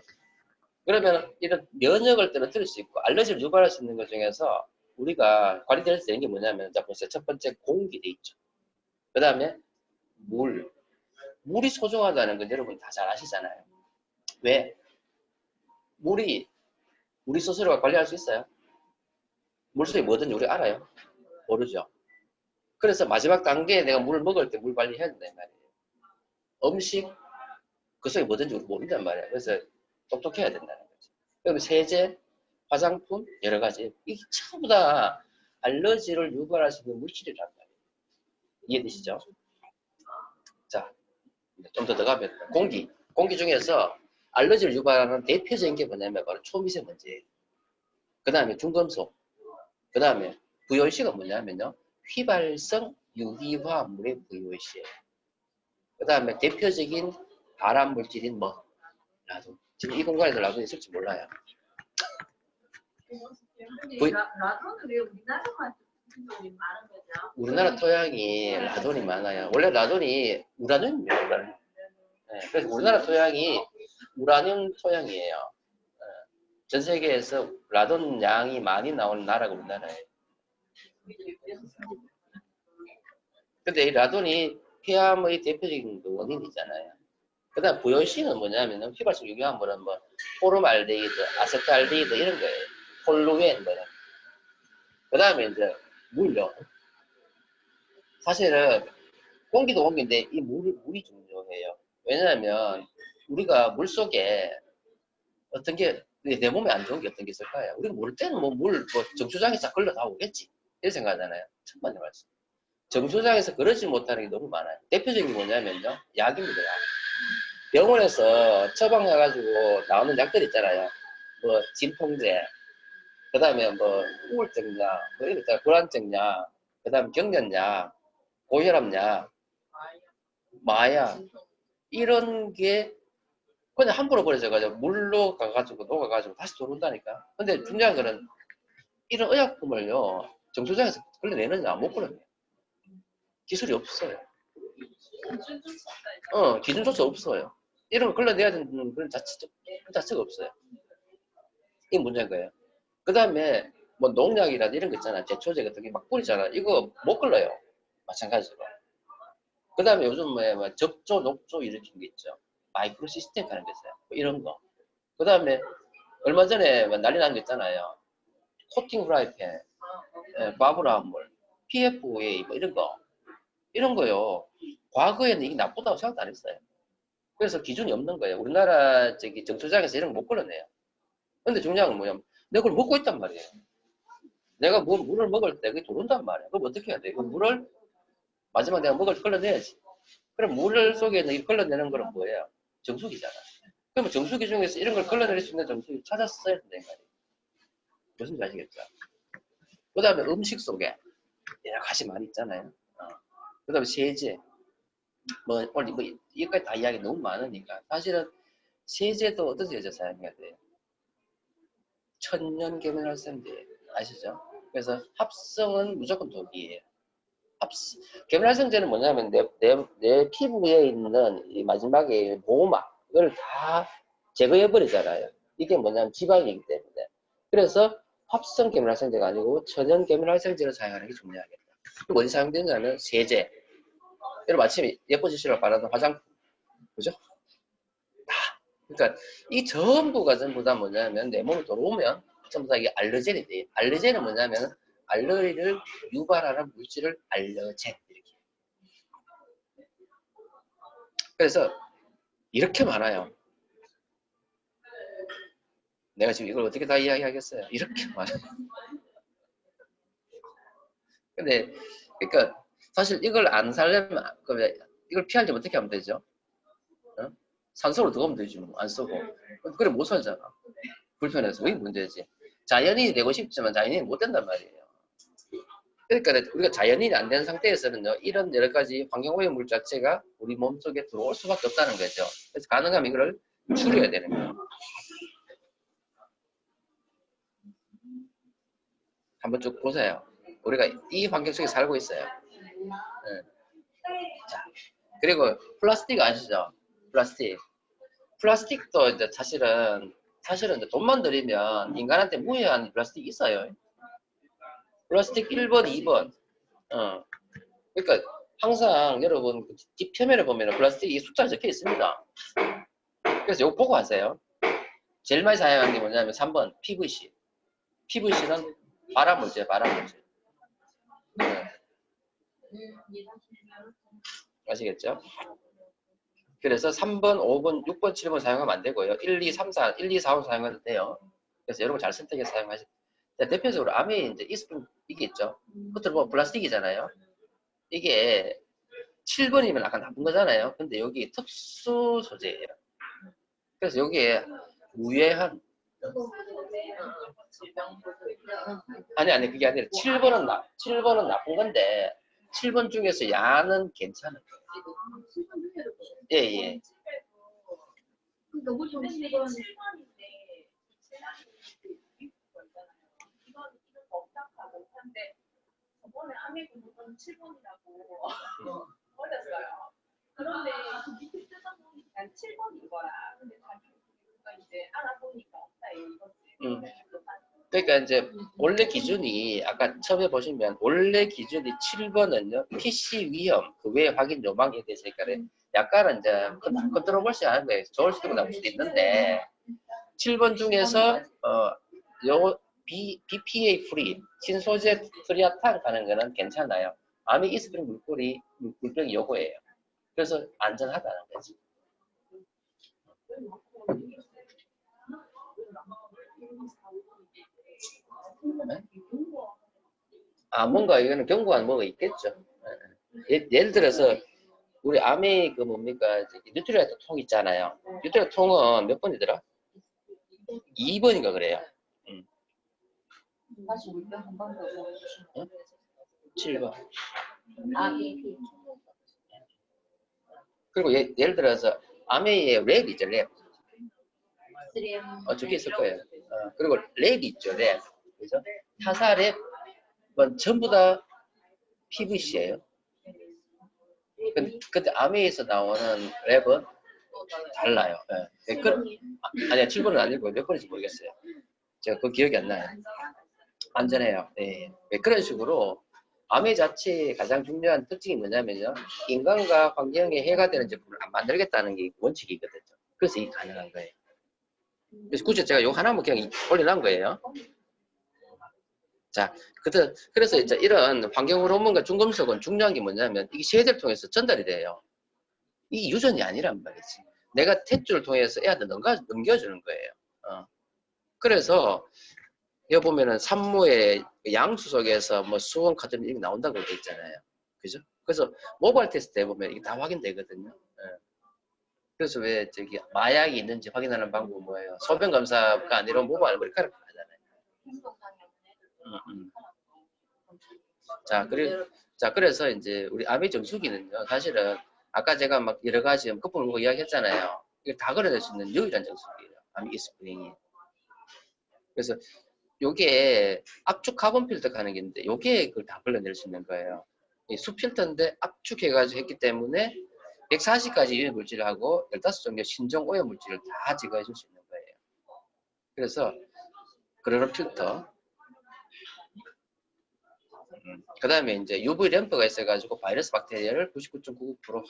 그러면 이런 면역을 떨어뜨릴 수 있고 알러지를 유발할 수 있는 것 중에서 우리가 관리될 수 있는 게 뭐냐면 자 보세요. 첫 번째 공기 돼 있죠. 그 다음에 물이 소중하다는 건 여러분 다 잘 아시잖아요. 왜? 물이 우리 스스로가 관리할 수 있어요? 물속에 뭐든지 우리 알아요? 모르죠. 그래서 마지막 단계에 내가 물을 먹을 때 물 관리해야 된단 말이에요. 음식 그 속에 뭐든지 우리 모른단 말이에요. 그래서 똑똑해야 된다는 거죠. 그럼 세제, 화장품 여러 가지 이게 전부 다 알러지를 유발할 수 있는 물질이란 말이에요. 이해되시죠? 자, 좀 더 가면 공기 중에서 알러지를 유발하는 대표적인 게 뭐냐면 바로 초미세먼지예요. 그 다음에 중금속, 그 다음에 VOC가 뭐냐면요 휘발성 유기화합물의 VOC예요. 그 다음에 대표적인 발암 물질인 뭐 라돈. 지금 이 공간에서 라돈이 있을지 몰라요. 라돈은 왜 우리나라만 많은 거죠? 우리나라 토양이 라돈이 많아요. 원래 라돈이 우라늄입니다. 네, 그래서 우리나라 토양이 우라늄 토양이에요. 전 세계에서 라돈 양이 많이 나오는 나라가 우리나라예요. 근데 이 라돈이 폐암의 대표적인 원인이잖아요. 그 다음 VOC는 뭐냐면 휘발성 유기화합물은 뭐 포름알데히드, 아세트알데히드 이런 거예요. 톨루엔 뭐 이런 거. 그 다음에 이제 물요. 사실은 공기도 공기인데 이 물이 중요해요. 왜냐하면 우리가 물 속에 어떤 게 내 몸에 안 좋은 게 어떤 게 있을까요? 우리가 모를 때는 뭐 정수장에 싹 걸러 나오겠지 이렇게 생각하잖아요. 천만의 말씀. 정수장에서 그러지 못하는 게 너무 많아요. 대표적인 게 뭐냐면요 약입니다. 약. 병원에서 처방해가지고 나오는 약들 있잖아요. 뭐 진통제, 그 다음에 뭐 우울증약, 뭐 이런 거 있잖아요. 불안증약, 그 다음에 경련약, 고혈압약, 마약 이런 게 그냥 함부로 버려져가지고 물로 가가지고 녹아가지고 다시 들어온다니까. 근데 중요한 거는 이런 의약품을요 정수장에서 걸러내느냐 못 걸러내요. 기술이 없어요. 기준조차 없어요. 이런 걸 걸러내야 되는 그런 자체가 없어요. 이게 문제인 거예요. 그 다음에 뭐 농약이라든지 이런 거 있잖아. 제초제 같은 게 막 뿌리잖아. 이거 못 걸러요. 마찬가지로. 그 다음에 요즘 뭐 적조, 녹조 일으킨 게 있죠. 마이크로 시스템 하는 게 있어요. 뭐 이런 거. 그 다음에 얼마 전에 뭐 난리 난 거 있잖아요. 코팅 프라이팬, 바브라물, PFOA 뭐 이런 거. 이런 거요. 과거에는 이게 나쁘다고 생각도 안 했어요. 그래서 기준이 없는 거예요. 우리나라 정수장에서 이런 거 못 걸러내요. 근데 중요한 건 뭐냐면 내가 그걸 먹고 있단 말이에요. 내가 물을 먹을 때 그게 들어온단 말이에요. 그럼 어떻게 해야 돼? 그 물을 마지막 내가 걸러내야지. 그럼 물 속에는 이 걸러내는 거는 뭐예요? 정수기잖아. 그러면 정수기 중에서 이런 걸 걸러낼 수 있는 정수기 찾았어야 된다는 말이에요. 무슨 말 아시겠죠? 그 다음에 음식 속에 여러 가지 많이 있잖아요. 그다음에 세제, 오늘 이것까지 다 이야기 너무 많으니까 사실은 세제도 어떤 세제 사용해야 돼요? 천연 계면활성제 아시죠? 그래서 합성은 무조건 독이에요. 계면활성제는 뭐냐면 내 피부에 있는 이 마지막에 보호막 이걸 다 제거해 버리잖아요. 이게 뭐냐면 지방이기 때문에. 그래서 합성 계면활성제가 아니고 천연 계면활성제를 사용하는 게 중요하겠다. 그럼 어디 사용되냐면 세제. 여러분 아침에 예뻐지시라고 바르는 화장품, 그죠? 그러니까 이 전부가 전부 다 뭐냐면 내 몸에 들어오면 전부 다 이게 알러젠이 돼요. 알러젠은 뭐냐면 알러지를 유발하는 물질을 알러젠 이렇게. 그래서 이렇게 많아요. 내가 지금 이걸 어떻게 다 이야기하겠어요? 이렇게 많아요. 근데 그러니까 사실 이걸 안 살려면 이걸 피하려면 어떻게 하면 되죠? 어? 산소로 들어가면 되지 뭐. 안 쓰고. 그래 못 살잖아. 불편해서. 그게 문제지. 자연인이 되고 싶지만 자연인이 못 된단 말이에요. 그러니까 우리가 자연인이 안 된 상태에서는요, 이런 여러 가지 환경오염물 자체가 우리 몸속에 들어올 수밖에 없다는 거죠. 그래서 가능하면 이거를 줄여야 되는 거예요. 한번 쭉 보세요. 우리가 이 환경 속에 살고 있어요. 네. 자, 그리고 플라스틱 아시죠? 플라스틱도 이제 사실은 이제 돈만 들이면 인간한테 무해한 플라스틱이 있어요. 플라스틱 1번, 2번. 그러니까 항상 여러분 뒷표면에 보면 플라스틱이 숫자가 적혀 있습니다. 그래서 이거 보고 하세요. 제일 많이 사용하는 게 뭐냐면 3번 PVC. PVC는 발암물질. 네. 아시겠죠? 그래서 3번, 5번, 6번, 7번 사용하면 안 되고요. 1, 2, 3, 4, 1, 2, 4, 5 사용해도 돼요. 그래서 여러분 잘 선택해서 사용하시죠. 대표적으로 암에 이제 이스프린 이게 있죠. 겉으로 보면 플라스틱이잖아요. 이게 7번이면 아까 나쁜 거잖아요. 근데 여기 특수 소재예요. 그래서 여기에 무해한 아니 그게 아니라 7번은 나쁜 건데 7번 중에서 야는 괜찮은 거예요. 예. 너무 좋은 7번인데 이건 법답하고 한데 저번에 암에 공부한 7번이라고 어렸어요. 그런데 그 밑에 뜯어보니까 7번인 거야. 근데 자기가 이제 알아보니까 없다 이거지. 그러니까 이제 원래 기준이 아까 처음에 보시면 원래 기준이 7번은요 PC 위험 그 외에 확인 요망에 대해서 그러니까 약간은 이제 컨트롤 시 하는 거예요. 좋을 수도 있고 나쁠 수도 있는데 7번 중에서 요 BPA 프리 신소재 프리아탄 가는 거는 괜찮아요. 암이 이스프린 물병이 요거예요. 그래서 안전하다는 거지. 뭔가 이거는 경고한 뭐가 있겠죠. 예를 들어서 우리 암의 그 뭡니까 뉴트리아이트 통 있잖아요. 뉴트리아이트 통은 몇 번이더라? 2번인가 그래요. 다시 물병 한번 더 보여주시면 7번. BP. 그리고 예를 들어서 아메이의 랩 있죠, 랩. 적혀 있을 거예요. 그리고 랩이 있죠, 랩. 그죠? 타사 랩은 전부 다 PVC예요. 근데 아메이에서 나오는 랩은 달라요. 예. 아니야, 7번은 아니고 몇 번인지 모르겠어요. 제가 그 기억이 안 나요. 안전해요. 네. 그런 식으로 암의 자체의 가장 중요한 특징이 뭐냐면요. 인간과 환경에 해가 되는 제품을 안 만들겠다는 게 원칙이거든요. 그래서 이게 가능한 거예요. 그래서 굳이 제가 요 하나만 그냥 올려놓은 거예요. 자, 그래서 이제 이런 환경 호르몬과 중금속은 중요한 게 뭐냐면 이게 세대를 통해서 전달이 돼요. 이게 유전이 아니란 말이지. 내가 탯줄을 통해서 애한테 넘겨주는 거예요. 그래서 여기 보면은 산모의 양수 속에서 뭐 수원 카드뮴 이렇게 나온다고 돼 있잖아요. 그죠? 그래서 모바일 테스트 해보면 이게 다 확인되거든요. 그래서 왜 저기 마약이 있는지 확인하는 방법은 뭐예요? 소변 검사가 아니라 모바일 머리카락 하잖아요. 자, 그래서 이제 우리 암의 정수기는요, 사실은 아까 제가 막 여러 가지 거품을 보고 이야기했잖아요. 이거 다 걸어낼 수 있는 유일한 정수기예요. 암 이스프링이. 그래서 요게 압축 카본 필터가 하는 게 있는데 요게 그걸 다 걸러낼 수 있는 거예요. 이 수필터인데 압축해가지고 했기 때문에 140가지 유해 물질을 하고 15종류 신종 오염 물질을 다 제거해 줄 수 있는 거예요. 그래서 그런 필터. 그 다음에 이제 UV 램프가 있어가지고 바이러스 박테리아를 99.99%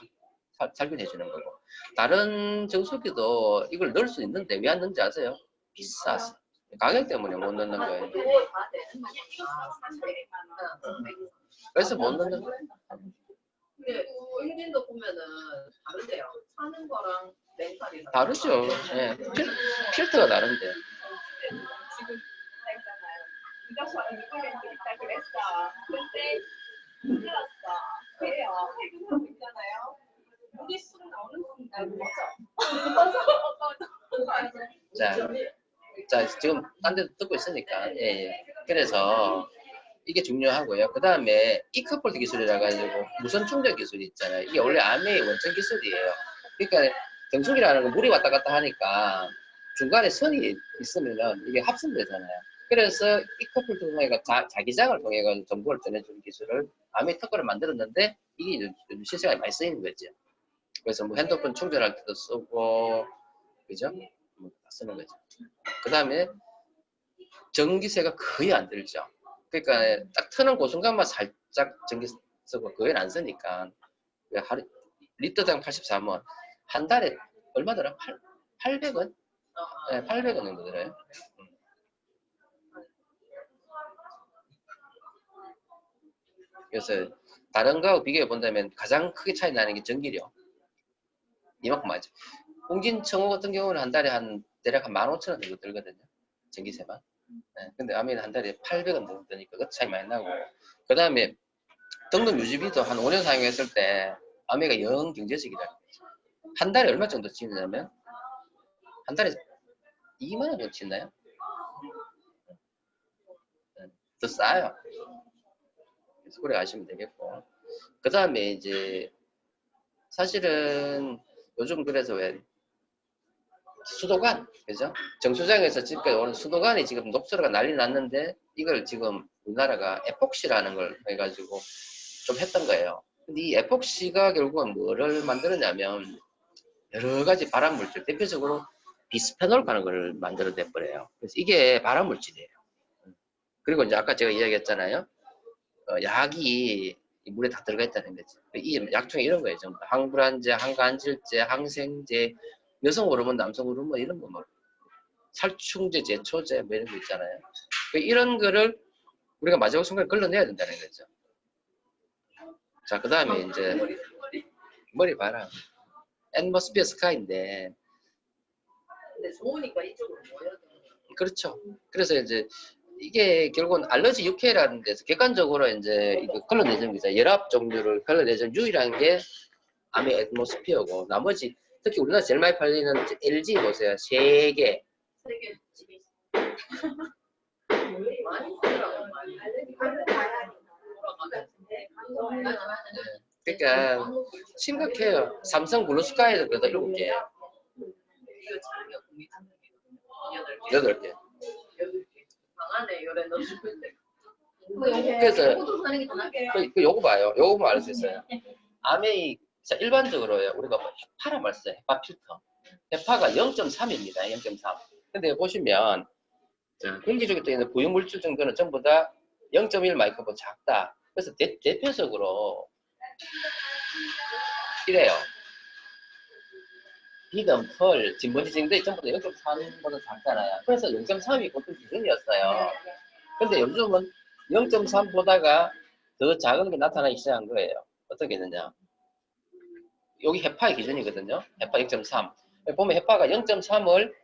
살균해 주는 거고. 다른 정수기도 이걸 넣을 수 있는데 왜 안 넣는지 아세요? 비싸서. 가격 때문에 못 넣는 거예요. 그거 다 되는 거니까. 그래서 못 넣는 거예요. 근데 인진도 보면은 다른데요. 사는 거랑 렌탈이랑 다르죠. 예. 필터가 다른데. 지금 있잖아요. 네가 저는 이거를 있다 그랬어. 근데 힘들었어. 그래요. 해결하고 있잖아요. 우리 술 나오는 순간 자, 지금 딴 데도 듣고 있으니까. 예, 예. 그래서 이게 중요하고요. 그 다음에 이커폴트 기술이라 가지고 무선 충전 기술이 있잖아요. 이게 원래 암의 원천 기술이에요. 그러니까 정수기라는 건 물이 왔다 갔다 하니까 중간에 선이 있으면 이게 합성되잖아요. 그래서 이커폴트 통해가 자기장을 통해 가지고 정보를 전해주는 기술을 암의 특허를 만들었는데 이게 요즘 실생활에 많이 쓰이는 거죠. 그래서 뭐 핸드폰 충전할 때도 쓰고, 그죠? 뭐 쓰는 거죠. 그 다음에 전기세가 거의 안 들죠. 그러니까 딱 트는 그 순간만 살짝 전기 쓰고 거의 안 쓰니까 하루 리터당 83원 한 달에 얼마 들어? 800원? 네, 800원 정도 들어요. 그래서 다른 거하고 비교해 본다면 가장 크게 차이 나는 게 전기료. 이만큼 맞죠. 공진청호 같은 경우는 한 달에 대략 한 15,000원 정도 들거든요. 전기세만. 네, 근데 아미는 한 달에 800원 정도 드니까 그 차이 많이 나고. 그 다음에 등록 유지비도 한 5년 사용했을 때 아미가 영 경제적이라는 거죠. 한 달에 얼마 정도 치느냐면 한 달에 2만 원 정도 치나요? 네, 더 싸요. 그래서 그래 아시면 되겠고. 그 다음에 이제 사실은 요즘 그래서 왜 수도관, 그죠? 정수장에서 집까지 오는 수도관이 지금 녹슬어가 난리 났는데 이걸 지금 우리나라가 에폭시라는 걸 해가지고 좀 했던 거예요. 근데 이 에폭시가 결국은 뭐를 만들었냐면 여러 가지 발암물질, 대표적으로 비스페놀 하는 걸 만들어내 버려요. 그래서 이게 발암물질이에요. 그리고 이제 아까 제가 이야기했잖아요. 약이 물에 다 들어가 있다는 거지. 이 약중에 이런 거예요. 전부 항불안제, 항간질제, 항생제, 여성 호르몬, 남성 호르몬 이런 거 뭐 살충제, 제초제 뭐 이런 거 있잖아요. 이런 거를 우리가 마지막 순간에 걸러내야 된다는 거죠. 자, 그 다음에 이제 머리 봐라. 앰버스피어 스카이인데. 근데 좋으니까 이쪽으로 모여드는 그렇죠. 그래서 이제 이게 결국은 알러지 육해라는 데서 객관적으로 이제 이거 걸러내는 거죠. 열압 종류를 걸러내는 유일한 게 암의 앰버스피어고 나머지 특히 우리나라 제일 많이 팔리는 LG 보세요. 3개. 세계 집에 있어. 많이 쓰더라고요. 많이. 그러니까 심각해요. 삼성 블루스카이도 그래도 7개. 이거 차이가 공이 8개. 방 안에 열에 넣어주면 돼. 그래서 그래서 요거 봐요. 요거만 알 수 있어요. 암의 자, 일반적으로요. 우리가 뭐 헤파라고 했어요. 헤파 필터. 헤파가 0.3입니다. 0.3. 근데 보시면 공기 중에 또 있는 부유물질 정도는 전부 다 0.1 마이크로보다 작다. 그래서 대표적으로 이래요. 비듬, 펄, 진먼지 정도의 전부 다 0.3보다 작잖아요. 그래서 0.3이 보통 기준이었어요. 근데 요즘은 0.3보다가 더 작은 게 나타나기 시작한 거예요. 어떻게 했느냐. 여기 헤파의 기준이거든요. 헤파 0.3. 보면 헤파가 0.3을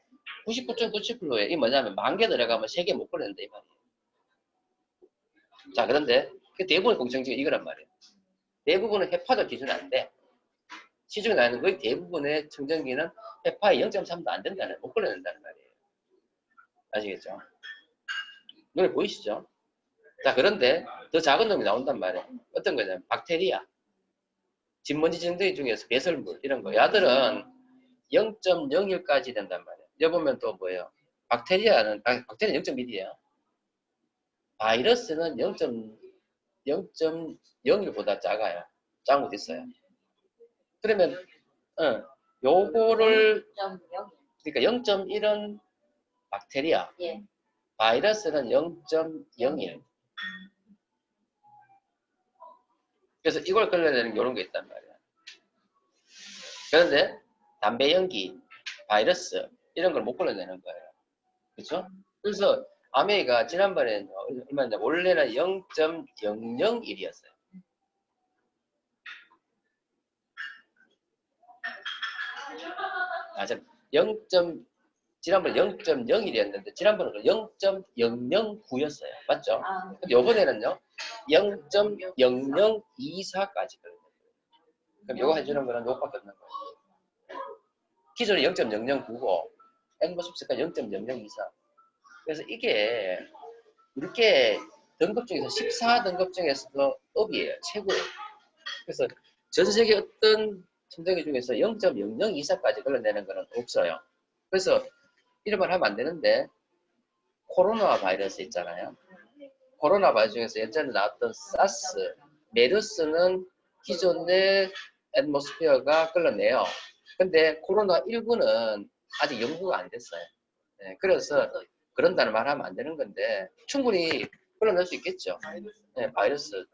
99.97%예요. 이게 뭐냐면 10,000개 들어가면 3개 못 걸렸는데 이 말이에요. 자, 그런데 그 대부분의 공청증이 이거란 말이에요. 대부분은 헤파도 기준이 안 돼. 시중에 나오는 거의 대부분의 청정기는 헤파의 0.3도 안 된다는, 못 걸려낸다는 말이에요. 아시겠죠? 눈에 보이시죠? 자, 그런데 더 작은 놈이 나온단 말이에요. 어떤 거냐면 박테리아, 진먼지 정도의 중에서 배설물 이런 거. 야들은 0.01까지 된단 말이에요. 여기 보면 또 뭐예요? 박테리아는 0.1이에요. 바이러스는 0.01보다 작아요. 작은 것도 있어요. 그러면 요거를 그러니까 0.1은 박테리아, 예. 바이러스는 0.01. 그래서 이걸 걸러내는 이런 게 있단 말이야. 그런데 담배 연기, 바이러스 이런 걸 못 걸러내는 거예요. 그렇죠? 그래서 아메이가 지난번에 얼마냐 원래는 0.001이었어요. 지난번에 0.01이었는데 지난번에는 0.009였어요. 맞죠? 근데 요번에는요 0.0024까지 걸려요. 그럼 요거 해주는 거는 요거밖에 없는 거예요. 기존에 0.009고 앵버스가 0.0024. 그래서 이게 이렇게 등급 중에서 14등급 중에서도 업이에요. 최고예요. 그래서 전 세계 어떤 천정기 중에서 0.0024까지 걸러내는 거는 없어요. 그래서 이런 말 하면 안 되는데 코로나 바이러스 있잖아요. 코로나 바이러스 중에서 예전에 나왔던 사스, 메르스는 기존의 애트모스피어가 끌어내요. 근데 코로나19는 아직 연구가 안 됐어요. 네, 그래서 그런다는 말 하면 안 되는 건데 충분히 끌어낼 수 있겠죠. 네, 바이러스.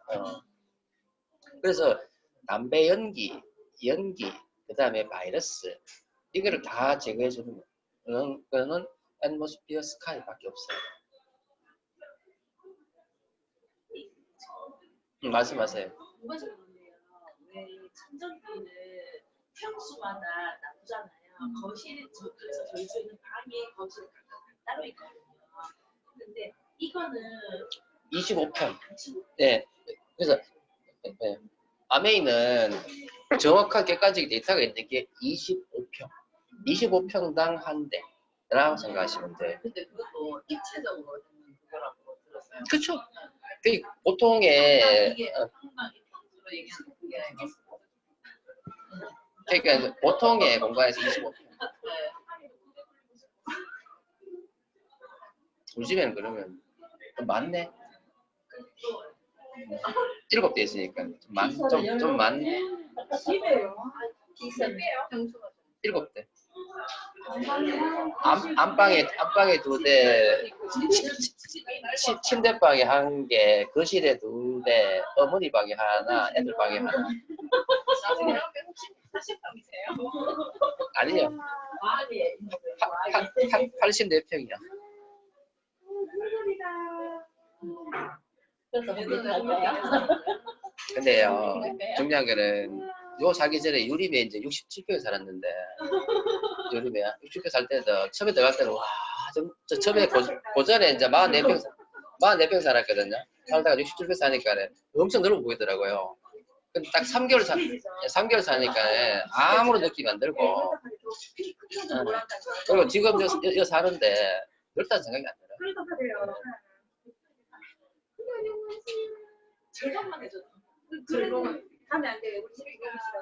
그래서 담배 연기, 그 다음에 바이러스 이거를 다 제거해 주는 거는 애트모스피어 스카이밖에 없어요. 말씀하세요. 누가 적었네요. 왜 천정기는 평수마다 나쁘잖아요. 거실, 그래서 저희 집에는 방에 거실 각각 따로 있거든요. 근데 이거는 25평. 네. 그래서 네. 아메이는 정확하게까지 데이터가 있는 게 25평. 25평당 한 대라고 생각하시면 돼요. 근데 그것도 입체적으로 되는 그거라고 들었어요. 그렇죠. 보통의 이게 항상 평수로 얘기하는 그게 그러니까 보통의 공간에서 25평. 우리 집에는 그러면 좀 많네. 7대 있으니까 좀 많네. 집에요. 비싸네요. 7대. 안방에 2대, 침대방에 1개, 거실에 2대, 어머니 방에 하나, 애들 방에 하나. 아니요. 84평이요. 그래서 언제 갈까요? 근데요, 중요한 거는 요 사기 전에 유림에 이제 67평에 살았는데 유림에 67평 살 때도 처음에 들어갈 때는 와, 저 처음에 고전에 이제 44평 살았거든요. 살다가 67평 사니까 엄청 넓어 보이더라고요. 근데 딱 3개월 사니까 아무런 느낌이 안 들고 그리고 지금 여 사는데 넓다는 생각이 안 들어요. 그러니까 그래요. 절반만 해줘. 그러면 하면 안 돼. 우리 집에 너무 싫어.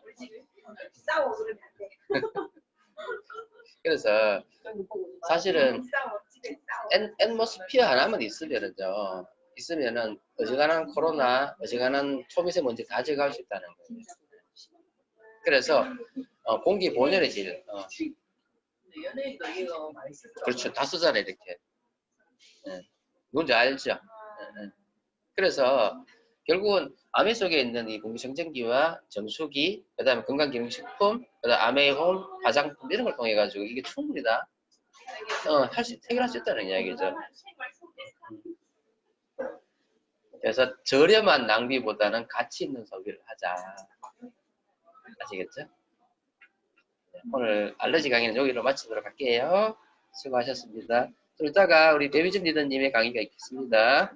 우리 집에 싸워 그러면 안 돼. 그래서 사실은 싸워 집에 싸워. 애트모스피어 하나만 있으면은 어지간한 코로나, 어지간한 초미세먼지 다 제거할 수 있다는 거예요. 그래서 공기 본연의 질, 연예인도 이거 많이 쓰더라고요. 그렇죠. 다 쓰잖아요, 이렇게. 뭔지 알죠? 그래서 결국은 아메 속에 있는 이 공기청정기와 정수기, 그다음에 건강기능식품, 그다음 아메홈, 화장품 이런 걸 통해 가지고 이게 충분히 다 해결할 수 있다는 이야기죠. 그래서 저렴한 낭비보다는 가치 있는 소비를 하자. 아시겠죠? 오늘 알러지 강의는 여기로 마치도록 할게요. 수고하셨습니다. 좀 이따가 우리 베비즘 리더님의 강의가 있겠습니다.